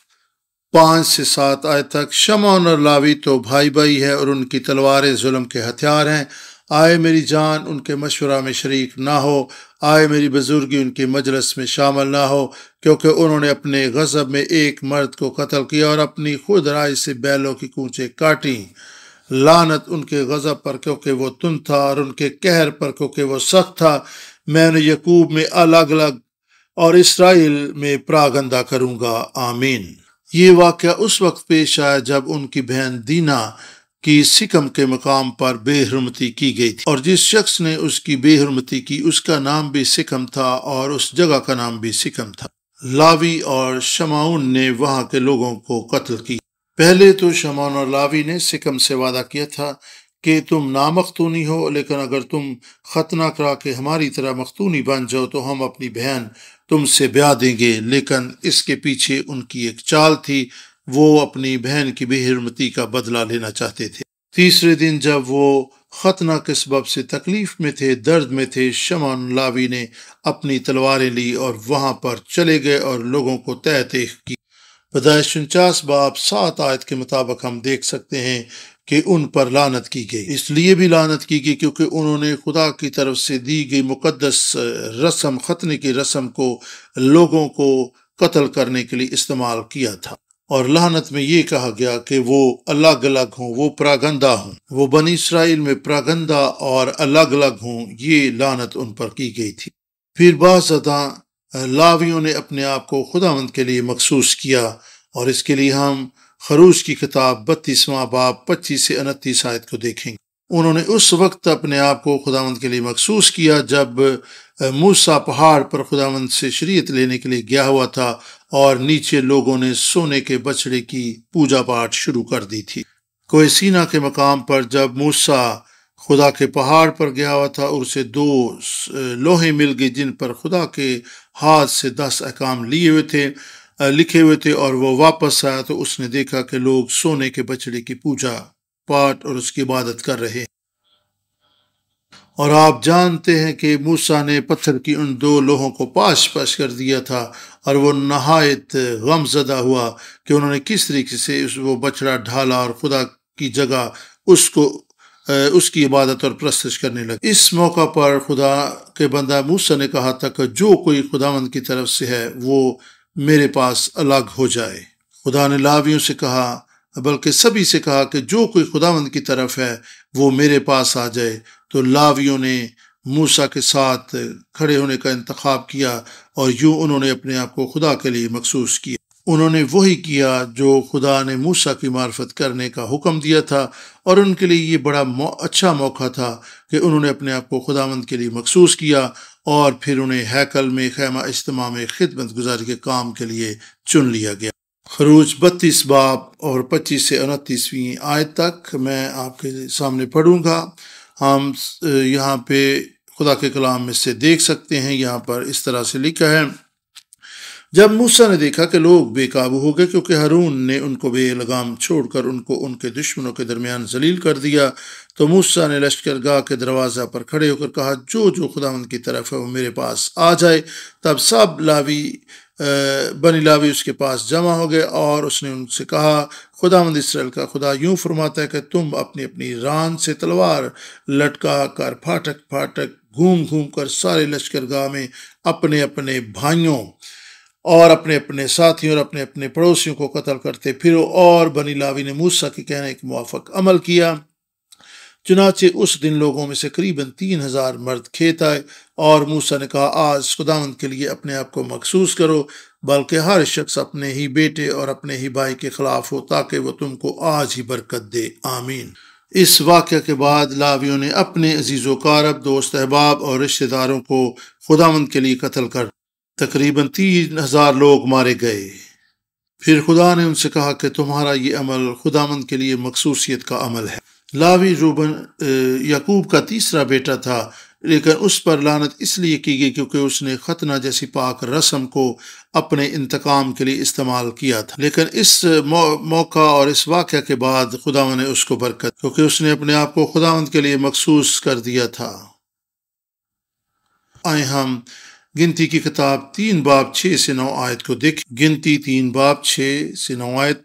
Speaker 1: 5 سے 7 آیت تک۔ شمعون اور لاوی تو بھائی بھائی ہے اور ان کی تلواریں ظلم کے ہتھیار ہیں۔ آئے میری جان ان کے مشورہ میں شریک نہ ہو، آئے میری بزرگی ان کے مجلس میں شامل نہ ہو، کیونکہ انہوں نے اپنے غضب میں ایک مرد کو قتل کیا اور اپنی خود رائے سے بیلوں کی کونچیں کاٹیں۔ لعنت ان کے غضب پر کیونکہ وہ تند تھا، اور ان کے قہر پر کیونکہ وہ سخت تھا۔ میں انہیں یعقوب میں الگ الگ اور اسرائیل میں پراگندہ کروں گا۔ آمین۔ یہ واقعہ اس وقت پیش آیا جب ان کی بہن دینا کی سکم کے مقام پر بے حرمتی کی گئی تھی، اور جس شخص نے اس کی بے حرمتی کی اس کا نام بھی سکم تھا اور اس جگہ کا نام بھی سکم تھا۔ لاوی اور شمعون نے وہاں کے لوگوں کو قتل کی۔ پہلے تو شمعون اور لاوی نے سکم سے وعدہ کیا تھا کہ تم نامختونی ہو، لیکن اگر تم ختنہ کرا کے ہماری طرح مختونی بن جاؤ تو ہم اپنی بہن تم سے بیاہ دیں گے۔ لیکن اس کے پیچھے ان کی ایک چال تھی، وہ اپنی بہن کی بے حرمتی کا بدلہ لینا چاہتے تھے۔ تیسرے دن جب وہ ختنہ کے سبب سے تکلیف میں تھے، درد میں تھے، شمعون لاوی نے اپنی تلواریں لی اور وہاں پر چلے گئے اور لوگوں کو تہ تیغ کی۔ پیدائش 49 باب 7 آیت کے مطابق ہم دیکھ سکتے ہیں کہ ان پر لعنت کی گئی۔ اس لیے بھی لعنت کی گئی کیونکہ انہوں نے خدا کی طرف سے دی گئی مقدس رسم، ختنے کی رسم کو لوگوں کو قتل کرنے کے لیے استعمال کیا تھا۔ اور لعنت میں یہ کہا گیا کہ وہ الگ الگ ہوں، وہ پراگندہ ہوں، وہ بنی اسرائیل میں پراگندہ اور الگ الگ ہوں، یہ لعنت ان پر کی گئی تھی۔ پھر بعض لاویوں نے اپنے آپ کو خداوند کے لیے مخصوص کیا، اور اس کے لیے ہم خروج کی کتاب 32واں باب 25 سے 29 آیت کو دیکھیں گے۔ انہوں نے اس وقت اپنے آپ کو خداوند کے لیے مخصوص کیا جب موسیٰ پہاڑ پر خداوند سے شریعت لینے کے لیے گیا ہوا تھا، اور نیچے لوگوں نے سونے کے بچڑے کی پوجا پاٹ شروع کر دی تھی۔ کوہ سینا کے مقام پر جب موسیٰ خدا کے پہاڑ پر گیا ہوا تھا، اور اسے 2 لوہے مل گئے جن پر خدا کے ہاتھ سے 10 احکام لکھے ہوئے تھے، اور وہ واپس آیا تو اس نے دیکھا کہ لوگ سونے کے بچڑے کی پوجا پاٹ اور اس کی عبادت کر رہے ہیں۔ اور آپ جانتے ہیں کہ موسیٰ نے پتھر کی ان 2 لوہوں کو پاش کر دیا تھا، اور وہ نہایت غم زدہ ہوا کہ انہوں نے کس طریقے سے وہ بچڑا ڈھالا اور خدا کی جگہ اس کی عبادت اور پرستش کرنے لگے۔ اس موقع پر خدا کے بندہ موسیٰ نے کہا تھا کہ جو کوئی خداوند کی طرف سے ہے وہ میرے پاس الگ ہو جائے۔ خدا نے لاویوں سے کہا، بلکہ سبھی سے کہا کہ جو کوئی خداوند کی طرف ہے وہ میرے پاس آ جائے۔ تو لاویوں نے موسیٰ کے ساتھ کھڑے ہونے کا انتخاب کیا، اور یوں انہوں نے اپنے آپ کو خدا کے لیے مخصوص کیا۔ انہوں نے وہی کیا جو خدا نے موسیٰ کی معرفت کرنے کا حکم دیا تھا، اور ان کے لیے یہ بڑا اچھا موقع تھا کہ انہوں نے اپنے آپ کو خداوند کے لیے مخصوص کیا، اور پھر انہیں ہیکل میں خیمہ اجتماع میں خدمت گزاری کے کام کے لیے چن لیا گیا۔ خروج 32 باب اور 25 سے 29ویں آیت تک میں آپ کے سامنے پڑھوں گا۔ ہم یہاں پہ خدا کے کلام میں سے دیکھ سکتے ہیں، یہاں پر اس طرح سے لکھا ہے، جب موسیٰ نے دیکھا کہ لوگ بے قابو ہو گئے کیونکہ ہارون نے ان کو بے لگام چھوڑ کر ان کو ان کے دشمنوں کے درمیان ذلیل کر دیا، تو موسیٰ نے لشکر گاہ کے دروازہ پر کھڑے ہو کر کہا، جو خداوند کی طرف ہے وہ میرے پاس آ جائے۔ تب سب بنی لاوی اس کے پاس جمع ہو گئے، اور اس نے ان سے کہا، خداوند اسرائیل کا خدا یوں فرماتا ہے کہ تم اپنی اپنی ران سے تلوار لٹکا کر پھاٹک پھاٹک گھوم کر سارے لشکر گاہ میں اپنے اپنے بھائیوں اور اپنے اپنے ساتھیوں اور اپنے اپنے پڑوسیوں کو قتل کرتے پھرو۔ اور بنی لاوی نے موسیٰ کے کہنے کے موافق عمل کیا۔ چنانچہ اس دن لوگوں میں سے قریباً 3000 مرد کھیت آئے، اور موسیٰ نے کہا، آج خداوند کے لیے اپنے آپ کو مخصوص کرو، بلکہ ہر شخص اپنے ہی بیٹے اور اپنے ہی بھائی کے خلاف ہو، تاکہ وہ تم کو آج ہی برکت دے۔ آمین۔ اس واقعہ کے بعد لاویوں نے اپنے عزیز و قارب، دوست احباب اور رشتہ داروں کو خداوند کے لیے قتل کر تقریباً 3000 لوگ مارے گئے۔ پھر خدا نے ان سے کہا کہ تمہارا یہ عمل خداوند کے لیے مخصوصیت کا عمل ہے۔ لاوی روبن یعقوب کا تیسرا بیٹا تھا، لیکن اس پر لعنت اس لیے کی گئی کیونکہ اس نے ختنہ جیسی پاک رسم کو اپنے انتقام کے لیے استعمال کیا تھا۔ لیکن اس موقع اور اس واقعہ کے بعد خداوند نے اس کو برکت، کیونکہ اس نے اپنے آپ کو خداوند کے لیے مخصوص کر دیا تھا۔ آئے ہم گنتی کی کتاب 3 باب 6 سے 9 آیت کو دیکھ۔ گنتی 3 باب 6 سے 9 آیت۔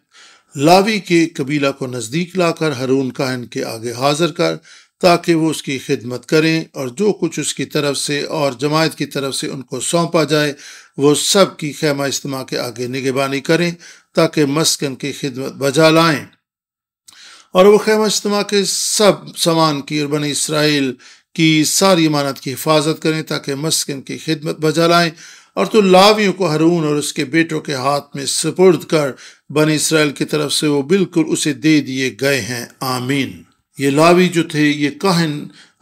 Speaker 1: لاوی کے قبیلہ کو نزدیک لا کر ہارون کاہن کے آگے حاضر کر، تاکہ وہ اس کی خدمت کریں، اور جو کچھ اس کی طرف سے اور جماعت کی طرف سے ان کو سونپا جائے وہ سب کی خیمہ اجتماع کے آگے نگہبانی کریں، تاکہ مسکن کی خدمت بجا لائیں، اور وہ خیمہ اجتماع کے سب سامان کی اور بنی اسرائیل کی ساری امانت کی حفاظت کریں، تاکہ مسکن کی خدمت بجا لائیں۔ اور تو لاویوں کو ہارون اور اس کے بیٹوں کے ہاتھ میں سپرد کر بنی اسرائیل کی طرف سے وہ بالکل اسے دے دیے گئے ہیں۔ آمین۔ یہ لاوی جو تھے یہ کاہن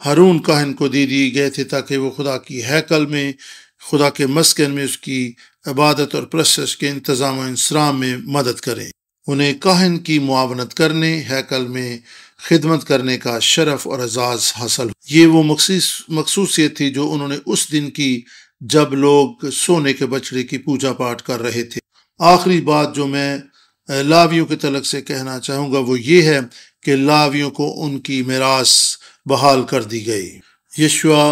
Speaker 1: ہارون کاہن کو دے دیے گئے تھے، تاکہ وہ خدا کی ہیکل میں، خدا کے مسکن میں اس کی عبادت اور پرستش کے انتظام و انصرام میں مدد کریں۔ انہیں کاہن کی معاونت کرنے، ہیکل میں خدمت کرنے کا شرف اور اعزاز حاصل۔ یہ وہ مخصوصیت تھی جو انہوں نے اس دن کی جب لوگ سونے کے بچڑے کی پوجا پاٹ کر رہے تھے۔ آخری بات جو میں لاویوں کے تعلق سے کہنا چاہوں گا وہ یہ ہے کہ لاویوں کو ان کی میراث بحال کر دی گئی۔ یشوع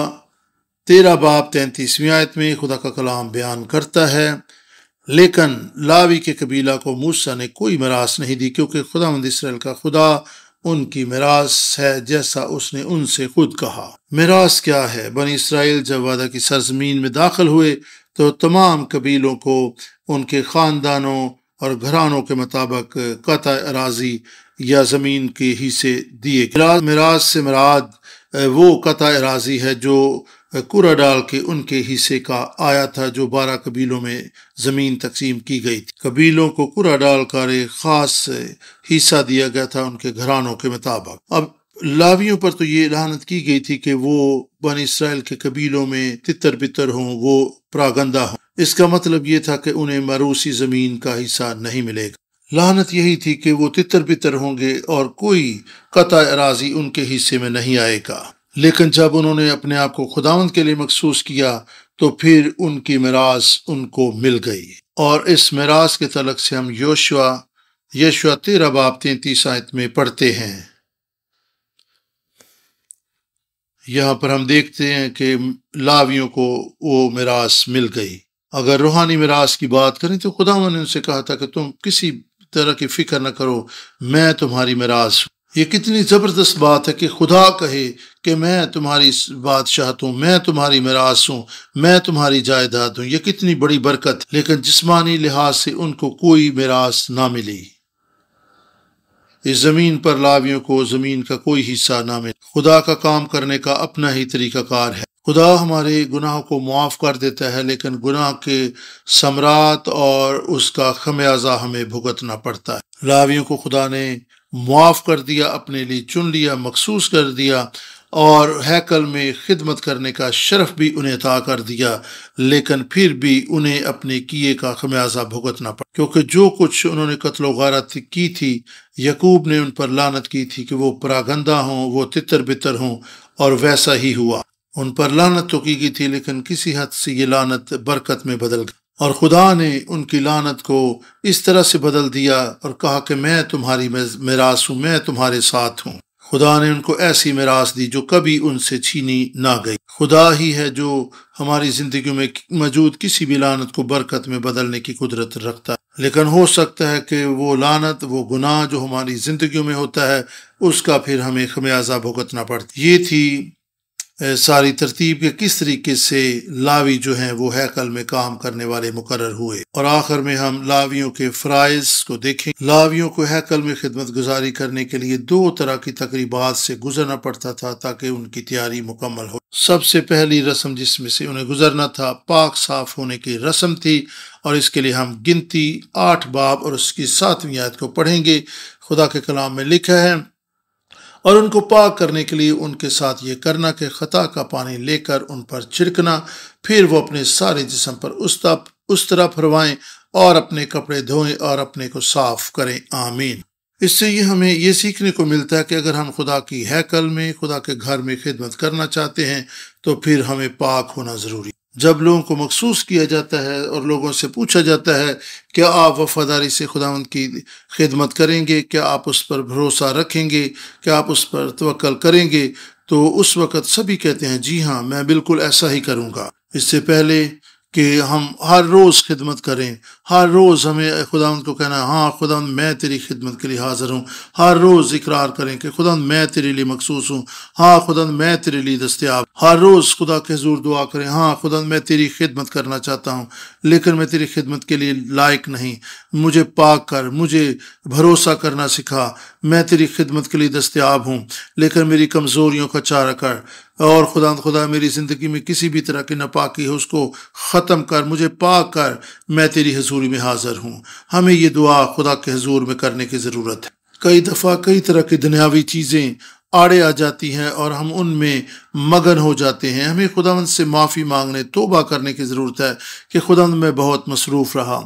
Speaker 1: 13 باب 33ویں آیت میں خدا کا کلام بیان کرتا ہے، لیکن لاوی کے قبیلہ کو موسیٰ نے کوئی میراث نہیں دی، کیونکہ خداوند اسرائیل کا خدا ان کی میراث ہے، جیسا اس نے ان سے خود کہا۔ میراث کیا ہے؟ بنی اسرائیل جب وعدہ کی سرزمین میں داخل ہوئے تو تمام قبیلوں کو ان کے خاندانوں اور گھرانوں کے مطابق قطع اراضی یا زمین کے حصے دیے گئے۔ میراث سے مراد وہ قطع اراضی ہے جو کورا ڈال کے ان کے حصے کا آیا تھا، جو 12 قبیلوں میں زمین تقسیم کی گئی تھی۔ قبیلوں کو کورا ڈال کر ایک خاص حصہ دیا گیا تھا ان کے گھرانوں کے مطابق۔ اب لاویوں پر تو یہ لعنت کی گئی تھی کہ وہ بنی اسرائیل کے قبیلوں میں تتر بتر ہوں، وہ پراگندہ ہوں۔ اس کا مطلب یہ تھا کہ انہیں موروثی زمین کا حصہ نہیں ملے گا۔ لعنت یہی تھی کہ وہ تتر بتر ہوں گے اور کوئی قطع اراضی ان کے حصے میں نہیں آئے گا۔ لیکن جب انہوں نے اپنے آپ کو خداوند کے لیے مخصوص کیا تو پھر ان کی میراث ان کو مل گئی۔ اور اس میراث کے تعلق سے ہم یشوع 13 باب 33 آیت میں پڑھتے ہیں۔ یہاں پر ہم دیکھتے ہیں کہ لاویوں کو وہ میراث مل گئی۔ اگر روحانی میراث کی بات کریں تو خداوند نے ان سے کہا تھا کہ تم کسی طرح کی فکر نہ کرو، میں تمہاری میراث ہوں۔ یہ کتنی زبردست بات ہے کہ خدا کہے کہ میں تمہاری بادشاہت ہوں، میں تمہاری میراث ہوں، میں تمہاری جائیداد ہوں۔ یہ کتنی بڑی برکت، لیکن جسمانی لحاظ سے ان کو کوئی میراث نہ ملی۔ اس زمین پر لاویوں کو زمین کا کوئی حصہ نہ ملا۔ خدا کا کام کرنے کا اپنا ہی طریقہ کار ہے۔ خدا ہمارے گناہوں کو معاف کر دیتا ہے، لیکن گناہ کے ثمرات اور اس کا خمیازہ ہمیں بھگتنا پڑتا ہے۔ لاویوں کو خدا نے معاف کر دیا، اپنے لیے چن لیا، مخصوص کر دیا، اور ہیکل میں خدمت کرنے کا شرف بھی انہیں عطا کر دیا، لیکن پھر بھی انہیں اپنے کیے کا خمیازہ بھگتنا پڑا، کیونکہ جو کچھ انہوں نے قتل و غارت کی تھی، یعقوب نے ان پر لعنت کی تھی کہ وہ پراگندہ ہوں، وہ تتر بتر ہوں، اور ویسا ہی ہوا۔ ان پر لعنت تو کی گئی تھی، لیکن کسی حد سے یہ لعنت برکت میں بدل گئی، اور خدا نے ان کی لعنت کو اس طرح سے بدل دیا اور کہا کہ میں تمہاری میراث ہوں، میں تمہارے ساتھ ہوں۔ خدا نے ان کو ایسی میراث دی جو کبھی ان سے چھینی نہ گئی۔ خدا ہی ہے جو ہماری زندگیوں میں موجود کسی بھی لعنت کو برکت میں بدلنے کی قدرت رکھتا ہے، لیکن ہو سکتا ہے کہ وہ لعنت، وہ گناہ جو ہماری زندگیوں میں ہوتا ہے، اس کا پھر ہمیں خمیازہ بھگتنا پڑتا ہے۔ یہ تھی ساری ترتیب کے کس طریقے سے لاوی جو ہیں وہ ہیکل میں کام کرنے والے مقرر ہوئے، اور آخر میں ہم لاویوں کے فرائض کو دیکھیں۔ لاویوں کو ہیکل میں خدمت گزاری کرنے کے لیے 2 طرح کی تقریبات سے گزرنا پڑتا تھا تاکہ ان کی تیاری مکمل ہو۔ سب سے پہلی رسم جس میں سے انہیں گزرنا تھا پاک صاف ہونے کی رسم تھی، اور اس کے لیے ہم گنتی 8 باب اور اس کی 7ویں آیت کو پڑھیں گے۔ خدا کے کلام میں لکھا ہے، اور ان کو پاک کرنے کے لیے ان کے ساتھ یہ کرنا کہ خطا کا پانی لے کر ان پر چھڑکنا، پھر وہ اپنے سارے جسم پر اس طرح پھروائیں اور اپنے کپڑے دھوئیں اور اپنے کو صاف کریں۔ آمین۔ اس سے ہمیں یہ سیکھنے کو ملتا ہے کہ اگر ہم خدا کی ہیکل میں، خدا کے گھر میں خدمت کرنا چاہتے ہیں تو پھر ہمیں پاک ہونا ضروری ہے۔ جب لوگوں کو مخصوص کیا جاتا ہے اور لوگوں سے پوچھا جاتا ہے کیا آپ وفاداری سے خداوند کی خدمت کریں گے، کیا آپ اس پر بھروسہ رکھیں گے، کیا آپ اس پر توکل کریں گے، تو اس وقت سبھی کہتے ہیں جی ہاں، میں بالکل ایسا ہی کروں گا۔ اس سے پہلے کہ ہم ہر روز خدمت کریں، ہر روز ہمیں خداوند کو کہنا ہے ہاں خداوند میں تیری خدمت کے لیے حاضر ہوں، ہر روز اقرار کریں کہ خداوند میں تیرے لیے مخصوص ہوں، ہاں خداوند میں تیرے لیے دستیاب، ہر روز خدا کے حضور دعا کریں ہاں خداوند میں تیری خدمت کرنا چاہتا ہوں لیکن میں تیری خدمت کے لیے لائق نہیں، مجھے پاک کر، مجھے بھروسہ کرنا سکھا، میں تیری خدمت کے لیے دستیاب ہوں لیکن میری کمزوریوں کا چارہ کر، اور خدا میری زندگی میں کسی بھی طرح کی ناپاکی ہے اس کو ختم کر، مجھے پاک کر، میں تیری حضوری میں حاضر ہوں۔ ہمیں یہ دعا خدا کے حضور میں کرنے کی ضرورت ہے۔ کئی دفعہ کئی طرح کی دنیاوی چیزیں آڑے آ جاتی ہیں اور ہم ان میں مگن ہو جاتے ہیں، ہمیں خداوند سے معافی مانگنے، توبہ کرنے کی ضرورت ہے کہ خداوند میں بہت مصروف رہا،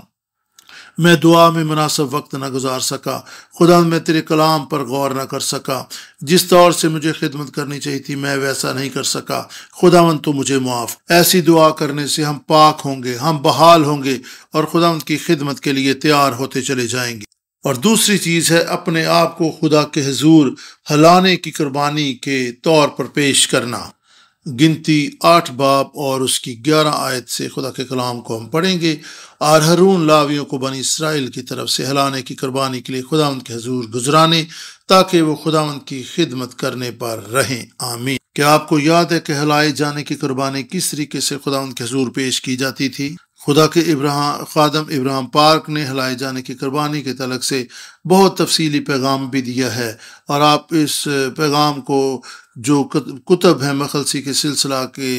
Speaker 1: میں دعا میں مناسب وقت نہ گزار سکا، خداوند میں تیرے کلام پر غور نہ کر سکا، جس طور سے مجھے خدمت کرنی چاہیے تھی میں ویسا نہیں کر سکا، خداوند تو مجھے معاف۔ ایسی دعا کرنے سے ہم پاک ہوں گے، ہم بحال ہوں گے اور خداوند کی خدمت کے لیے تیار ہوتے چلے جائیں گے۔ اور دوسری چیز ہے اپنے آپ کو خدا کے حضور ہلانے کی قربانی کے طور پر پیش کرنا۔ گنتی 8 باب اور اس کی 11 آیت سے خدا کے کلام کو ہم پڑھیں گے۔ اور ہارون لاویوں کو بنی اسرائیل کی طرف سے ہلانے کی قربانی کے لیے خداوند کے حضور گزرانے تاکہ وہ خداوند کی خدمت کرنے پر رہیں۔ آمین۔ کیا آپ کو یاد ہے کہ ہلائے جانے کی قربانی کس طریقے سے خداوند کے حضور پیش کی جاتی تھی؟ خدا کے خادم ابراہیم پارک نے ہلائے جانے کی قربانی کے تعلق سے بہت تفصیلی پیغام بھی دیا ہے، اور آپ اس پیغام کو جو کتب ہیں مخلصی کے سلسلہ کے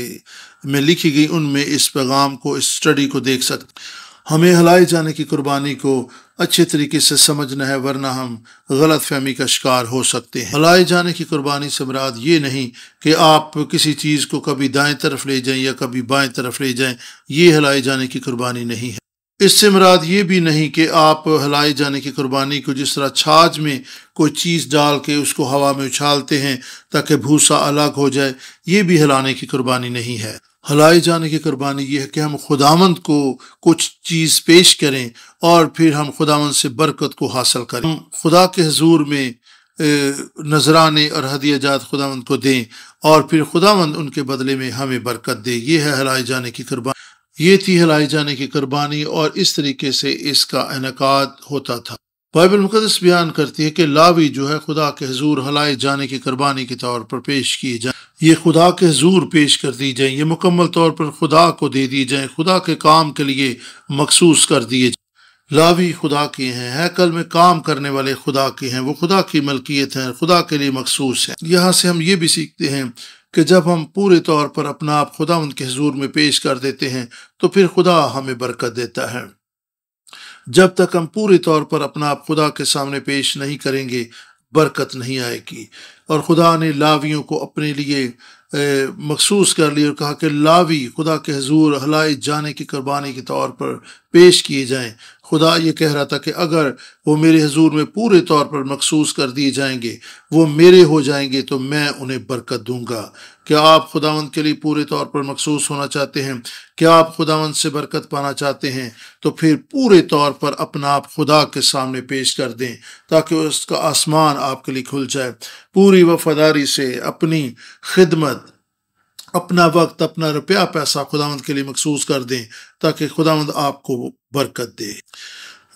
Speaker 1: میں لکھی گئی ان میں اس پیغام کو، اس اسٹڈی کو دیکھ سکتے۔ ہمیں ہلائے جانے کی قربانی کو اچھے طریقے سے سمجھنا ہے ورنہ ہم غلط فہمی کا شکار ہو سکتے ہیں۔ ہلائے جانے کی قربانی سے مراد یہ نہیں کہ آپ کسی چیز کو کبھی دائیں طرف لے جائیں یا کبھی بائیں طرف لے جائیں، یہ ہلائے جانے کی قربانی نہیں ہے۔ اس سے مراد یہ بھی نہیں کہ آپ ہلائے جانے کی قربانی کو جس طرح چھاچ میں کوئی چیز ڈال کے اس کو ہوا میں اچھالتے ہیں تاکہ بھوسا الگ ہو جائے، یہ بھی ہلانے کی قربانی نہیں ہے۔ ہلائے جانے کی قربانی یہ ہے کہ ہم خداوند کو کچھ چیز پیش کریں اور پھر ہم خداوند سے برکت کو حاصل کریں، ہم خدا کے حضور میں نذرانے اور ہدیہ جات خداوند کو دیں اور پھر خداوند ان کے بدلے میں ہمیں برکت دے۔ یہ ہے ہلائے جانے کی قربانی۔ یہ تھی ہلائے جانے کی قربانی اور اس طریقے سے اس کا انعقاد ہوتا تھا۔ بائبل مقدس بیان کرتی ہے کہ لاوی جو ہے خدا کے حضور ہلائے جانے کی قربانی کے طور پر پیش کیے جائیں، یہ خدا کے حضور پیش کر دی جائیں، یہ مکمل طور پر خدا کو دے دی جائیں، خدا کے کام کے لیے مخصوص کر دیے جائیں۔ لاوی خدا کے ہیں، ہیکل میں کام کرنے والے خدا کے ہیں، وہ خدا کی ملکیت ہیں، خدا کے لیے مخصوص ہیں۔ یہاں سے ہم یہ بھی سیکھتے ہیں کہ جب ہم پورے طور پر اپنا آپ خداوند کے حضور میں پیش کر دیتے ہیں تو پھر خدا ہمیں برکت دیتا ہے۔ جب تک ہم پورے طور پر اپنا آپ خدا کے سامنے پیش نہیں کریں گے برکت نہیں آئے گی۔ اور خدا نے لاویوں کو اپنے لیے مخصوص کر لیا اور کہا کہ لاوی خدا کے حضور ہلائے جانے کی قربانی کے طور پر پیش کیے جائیں۔ خدا یہ کہہ رہا تھا کہ اگر وہ میرے حضور میں پورے طور پر مخصوص کر دیے جائیں گے، وہ میرے ہو جائیں گے تو میں انہیں برکت دوں گا۔ کیا آپ خداوند کے لیے پورے طور پر مخصوص ہونا چاہتے ہیں؟ کیا آپ خداوند سے برکت پانا چاہتے ہیں؟ تو پھر پورے طور پر اپنا آپ خدا کے سامنے پیش کر دیں تاکہ اس کا آسمان آپ کے لیے کھل جائے۔ پوری وفاداری سے اپنی خدمت، اپنا وقت، اپنا روپیہ پیسہ خداوند کے لیے مخصوص کر دیں تاکہ خداوند آپ کو برکت دے۔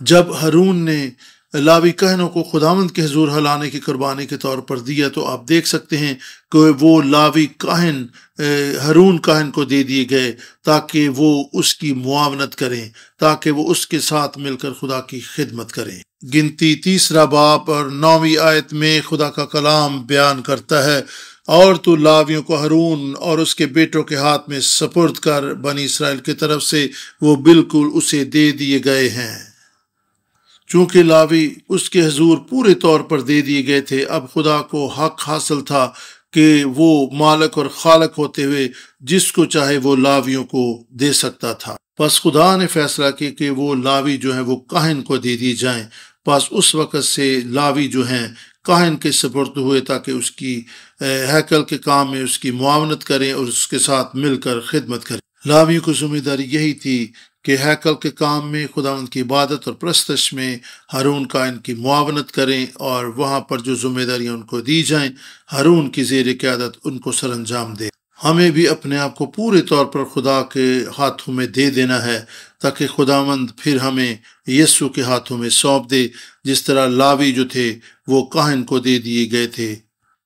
Speaker 1: جب ہارون نے لاوی کہنوں کو خداوند کے حضور ہلانے کی قربانی کے طور پر دیا تو آپ دیکھ سکتے ہیں کہ وہ لاوی کاہن ہارون کاہن کو دے دیے گئے تاکہ وہ اس کی معاونت کریں، تاکہ وہ اس کے ساتھ مل کر خدا کی خدمت کریں۔ گنتی 3 باب اور 9 آیت میں خدا کا کلام بیان کرتا ہے، اور تو لاویوں کو ہارون اور اس کے بیٹوں کے ہاتھ میں سپرد کر، بنی اسرائیل کی طرف سے وہ بالکل اسے دے دیے گئے ہیں۔ چونکہ لاوی اس کے حضور پورے طور پر دے دیے گئے تھے، اب خدا کو حق حاصل تھا کہ وہ مالک اور خالق ہوتے ہوئے جس کو چاہے وہ لاویوں کو دے سکتا تھا۔ پس خدا نے فیصلہ کیا کہ وہ لاوی جو ہیں وہ کاہن کو دے دی جائیں۔ پس اس وقت سے لاوی جو ہیں کاہن کے سپرد ہوئے تاکہ اس کی ہیکل کے کام میں اس کی معاونت کریں اور اس کے ساتھ مل کر خدمت کریں۔ لاویوں کی ذمہ داری یہی تھی کہ ہیکل کے کام میں، خداوند کی عبادت اور پرستش میں ہارون کاہن کی معاونت کریں، اور وہاں پر جو ذمہ داریاں ان کو دی جائیں ہارون کی زیر قیادت ان کو سر انجام دیں۔ ہمیں بھی اپنے آپ کو پورے طور پر خدا کے ہاتھوں میں دے دینا ہے، تاکہ خداوند پھر ہمیں یسوع کے ہاتھوں میں سونپ دے، جس طرح لاوی جو تھے وہ کاہن کو دے دیے گئے تھے،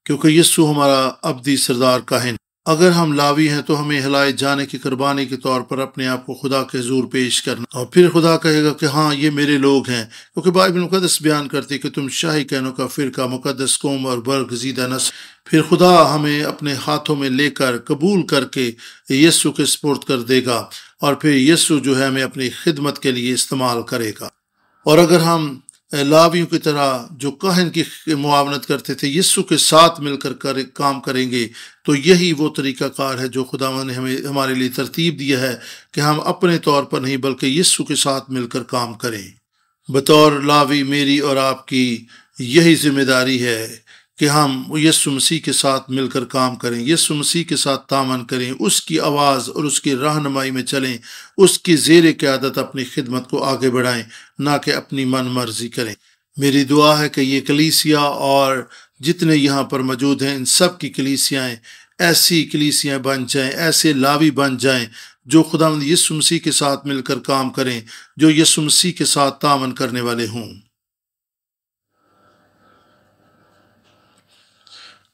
Speaker 1: کیونکہ یسوع ہمارا ابدی سردار کاہن۔ اگر ہم لاوی ہیں تو ہمیں ہلائے جانے کی قربانی کے طور پر اپنے آپ کو خدا کے حضور پیش کرنا، اور پھر خدا کہے گا کہ ہاں یہ میرے لوگ ہیں، کیونکہ بائبل مقدس بیان کرتی کہ تم شاہی کہنوں کا فرقہ، مقدس قوم اور برگزیدہ نسل۔ پھر خدا ہمیں اپنے ہاتھوں میں لے کر قبول کر کے یسوع کے سپرد کر دے گا، اور پھر یسوع جو ہے ہمیں اپنی خدمت کے لیے استعمال کرے گا۔ اور اگر ہم لاویوں کی طرح جو کاہن کی معاونت کرتے تھے یسوع کے ساتھ مل کر کام کریں گے، تو یہی وہ طریقہ کار ہے جو خداوند نے ہمارے لیے ترتیب دیا ہے کہ ہم اپنے طور پر نہیں بلکہ یسوع کے ساتھ مل کر کام کریں۔ بطور لاوی میری اور آپ کی یہی ذمہ داری ہے کہ ہم یسوع مسیح کے ساتھ مل کر کام کریں، یسوع مسیح کے ساتھ تعاون کریں، اس کی آواز اور اس کی رہنمائی میں چلیں، اس کی زیر قیادت اپنی خدمت کو آگے بڑھائیں، نہ کہ اپنی من مرضی کریں۔ میری دعا ہے کہ یہ کلیسیا اور جتنے یہاں پر موجود ہیں ان سب کی کلیسیائیں ایسی کلیسیاں بن جائیں، ایسے لاوی بن جائیں جو خداوند یسوع مسیح کے ساتھ مل کر کام کریں، جو یسوع مسیح کے ساتھ تعاون کرنے والے ہوں۔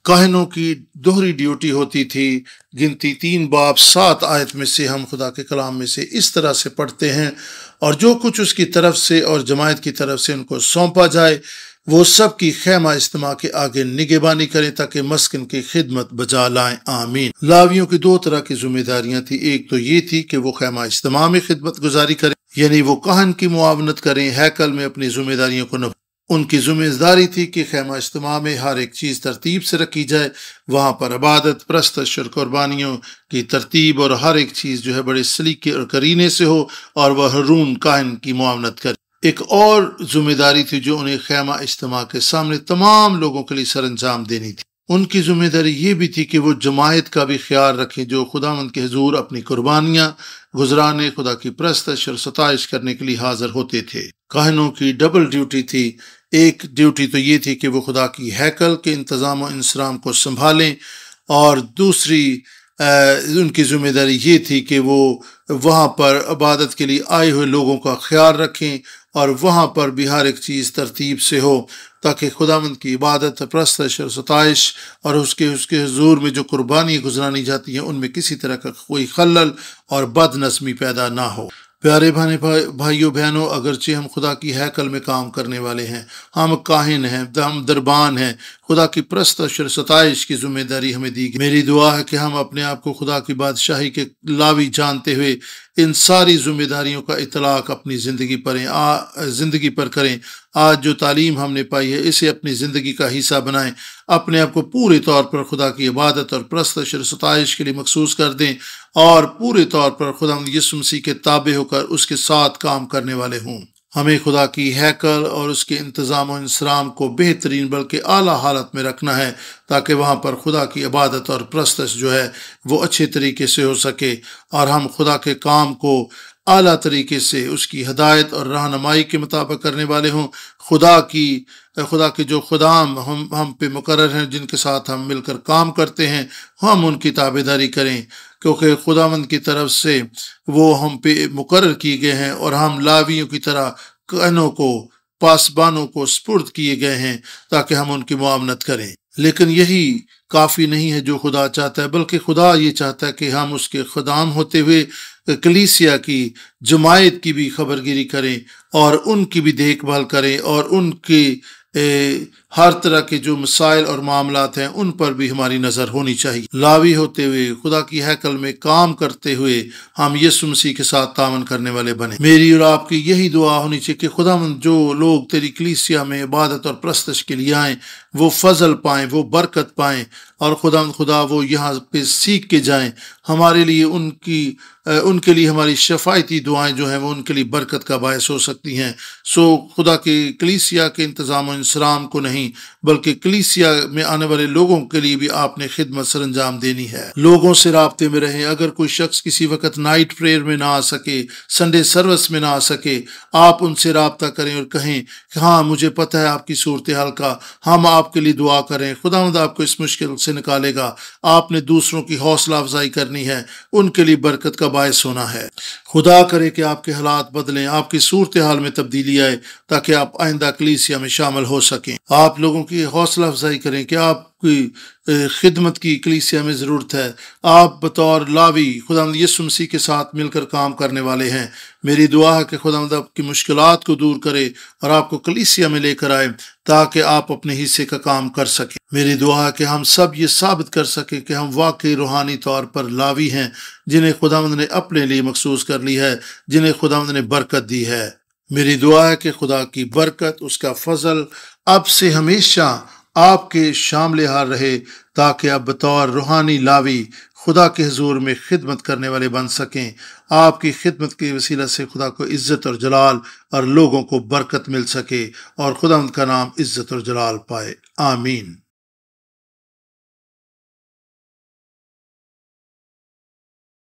Speaker 1: کاہنوں کی دوہری ڈیوٹی ہوتی تھی۔ گنتی 3 باب 7 آیت میں سے ہم خدا کے کلام میں سے اس طرح سے پڑھتے ہیں، اور جو کچھ اس کی طرف سے اور جماعت کی طرف سے ان کو سونپا جائے وہ سب کی خیمہ اجتماع کے آگے نگہبانی کریں تاکہ مسکن کی خدمت بجا لائیں، آمین۔ لاویوں کی 2 طرح کی ذمہ داریاں تھیں۔ ایک تو یہ تھی کہ وہ خیمہ اجتماع میں خدمت گزاری کریں، یعنی وہ کاہن کی معاونت کریں، ہیکل میں اپنی ذمہ داریوں کو ان کی ذمہ داری تھی کہ خیمہ اجتماع میں ہر ایک چیز ترتیب سے رکھی جائے، وہاں پر عبادت، پرستش اور قربانیوں کی ترتیب اور ہر ایک چیز جو ہے بڑے سلیقے اور کرینے سے ہو، اور وہ ہارون کاہن کی معاونت کرے۔ ایک اور ذمہ داری تھی جو انہیں خیمہ اجتماع کے سامنے تمام لوگوں کے لیے سر انجام دینی تھی۔ ان کی ذمہ داری یہ بھی تھی کہ وہ جماعت کا بھی خیال رکھیں جو خداوند کے حضور اپنی قربانیاں گزرانے، خدا کی پرستش اور ستائش کرنے کے لیے حاضر ہوتے تھے۔ کاہنوں کی ڈبل ڈیوٹی تھی۔ ایک ڈیوٹی تو یہ تھی کہ وہ خدا کی ہیکل کے انتظام و انصرام کو سنبھالیں، اور دوسری ان کی ذمہ داری یہ تھی کہ وہ وہاں پر عبادت کے لیے آئے ہوئے لوگوں کا خیال رکھیں، اور وہاں پر بھی ہر ایک چیز ترتیب سے ہو تاکہ خداوند کی عبادت، پرستش اور ستائش اور اس کے حضور میں جو قربانی گزرانی جاتی ہیں ان میں کسی طرح کا کوئی خلل اور بد نظمی پیدا نہ ہو۔ پیارے بھائیوں بہنوں، اگرچہ ہم خدا کی ہیکل میں کام کرنے والے ہیں، ہم کاہن ہیں، ہم دربان ہیں، خدا کی پرستش اور ستائش کی ذمہ داری ہمیں دی گئی۔ میری دعا ہے کہ ہم اپنے آپ کو خدا کی بادشاہی کے لاوی جانتے ہوئے ان ساری ذمہ داریوں کا اطلاق اپنی زندگی پر کریں۔ آج جو تعلیم ہم نے پائی ہے اسے اپنی زندگی کا حصہ بنائیں، اپنے آپ کو پورے طور پر خدا کی عبادت اور پرستش اور ستائش کے لیے مخصوص کر دیں، اور پورے طور پر خدا یسوع مسیح کے تابع ہو کر اس کے ساتھ کام کرنے والے ہوں۔ ہمیں خدا کی ہیکل اور اس کے انتظام و انصرام کو بہترین بلکہ اعلیٰ حالت میں رکھنا ہے تاکہ وہاں پر خدا کی عبادت اور پرستش جو ہے وہ اچھے طریقے سے ہو سکے، اور ہم خدا کے کام کو اعلیٰ طریقے سے اس کی ہدایت اور رہنمائی کے مطابق کرنے والے ہوں۔ خدا کے جو خدام ہم پہ مقرر ہیں، جن کے ساتھ ہم مل کر کام کرتے ہیں، ہم ان کی تابع داری کریں، کیونکہ خداوند کی طرف سے وہ ہم پہ مقرر کیے گئے ہیں، اور ہم لاویوں کی طرح کاہنوں کو، پاسبانوں کو سپرد کیے گئے ہیں تاکہ ہم ان کی معاونت کریں۔ لیکن یہی کافی نہیں ہے جو خدا چاہتا ہے، بلکہ خدا یہ چاہتا ہے کہ ہم اس کے خدام ہوتے ہوئے کلیسیا کی جماعت کی بھی خبرگیری کریں، اور ان کی بھی دیکھ بھال کریں، اور ان کی ہر طرح کے جو مسائل اور معاملات ہیں ان پر بھی ہماری نظر ہونی چاہیے۔ لاوی ہوتے ہوئے، خدا کی ہیکل میں کام کرتے ہوئے ہم یسوع مسیح کے ساتھ تعاون کرنے والے بنیں۔ میری اور آپ کی یہی دعا ہونی چاہیے کہ خداوند جو لوگ تیری کلیسیا میں عبادت اور پرستش کے لیے آئیں وہ فضل پائیں، وہ برکت پائیں، اور خدا وہ یہاں پہ سیکھ کے جائیں۔ ہمارے لیے ان کے لیے ہماری شفاعتی دعائیں جو ہیں وہ ان کے لیے برکت کا باعث ہو سکتی ہیں۔ خدا کے کلیسیا کے انتظام و انصرام کو نہیں نہیں بلکہ کلیسیا میں آنے والے لوگوں کے لیے بھی آپ نے خدمت سر انجام دینی ہے۔ لوگوں سے رابطے میں رہیں۔ اگر کوئی شخص کسی وقت نائٹ پریئر میں نہ آ سکے، سنڈے سروس میں نہ آ سکے، آپ ان سے رابطہ کریں اور کہیں کہ ہاں مجھے پتہ ہے آپ کی صورتحال کا، ہم آپ کے لیے دعا کریں، خداوند آپ کو اس مشکل سے نکالے گا۔ آپ نے دوسروں کی حوصلہ افزائی کرنی ہے، ان کے لیے برکت کا باعث ہونا ہے۔ خدا کرے کہ آپ کے حالات بدلیں، آپ کی صورتحال میں تبدیلی آئے تاکہ آپ آئندہ کلیسیا میں شامل ہو سکیں۔ آپ لوگوں کی حوصلہ افزائی کریں کہ آپ کی خدمت کی کلیسیا میں ضرورت ہے۔ آپ بطور لاوی خداوند یسوع مسیح کے ساتھ مل کر کام کرنے والے ہیں۔ میری دعا ہے کہ خداوند آپ کی مشکلات کو دور کرے اور آپ کو کلیسیا میں لے کر آئے تاکہ آپ اپنے حصے کا کام کر سکیں۔ میری دعا ہے کہ ہم سب یہ ثابت کر سکیں کہ ہم واقعی روحانی طور پر لاوی ہیں، جنہیں خداوند نے اپنے لیے مخصوص کر لی ہے، جنہیں خداوند نے برکت دی ہے۔ میری دعا ہے کہ خدا کی برکت، اس کا فضل اب سے ہمیشہ آپ کے شامل حال رہے تاکہ آپ بطور روحانی لاوی خدا کے حضور میں خدمت کرنے والے بن سکیں۔ آپ کی خدمت کے وسیلہ سے خدا کو عزت اور جلال اور لوگوں کو برکت مل سکے اور خدا ان کا نام عزت اور جلال پائے۔ آمین۔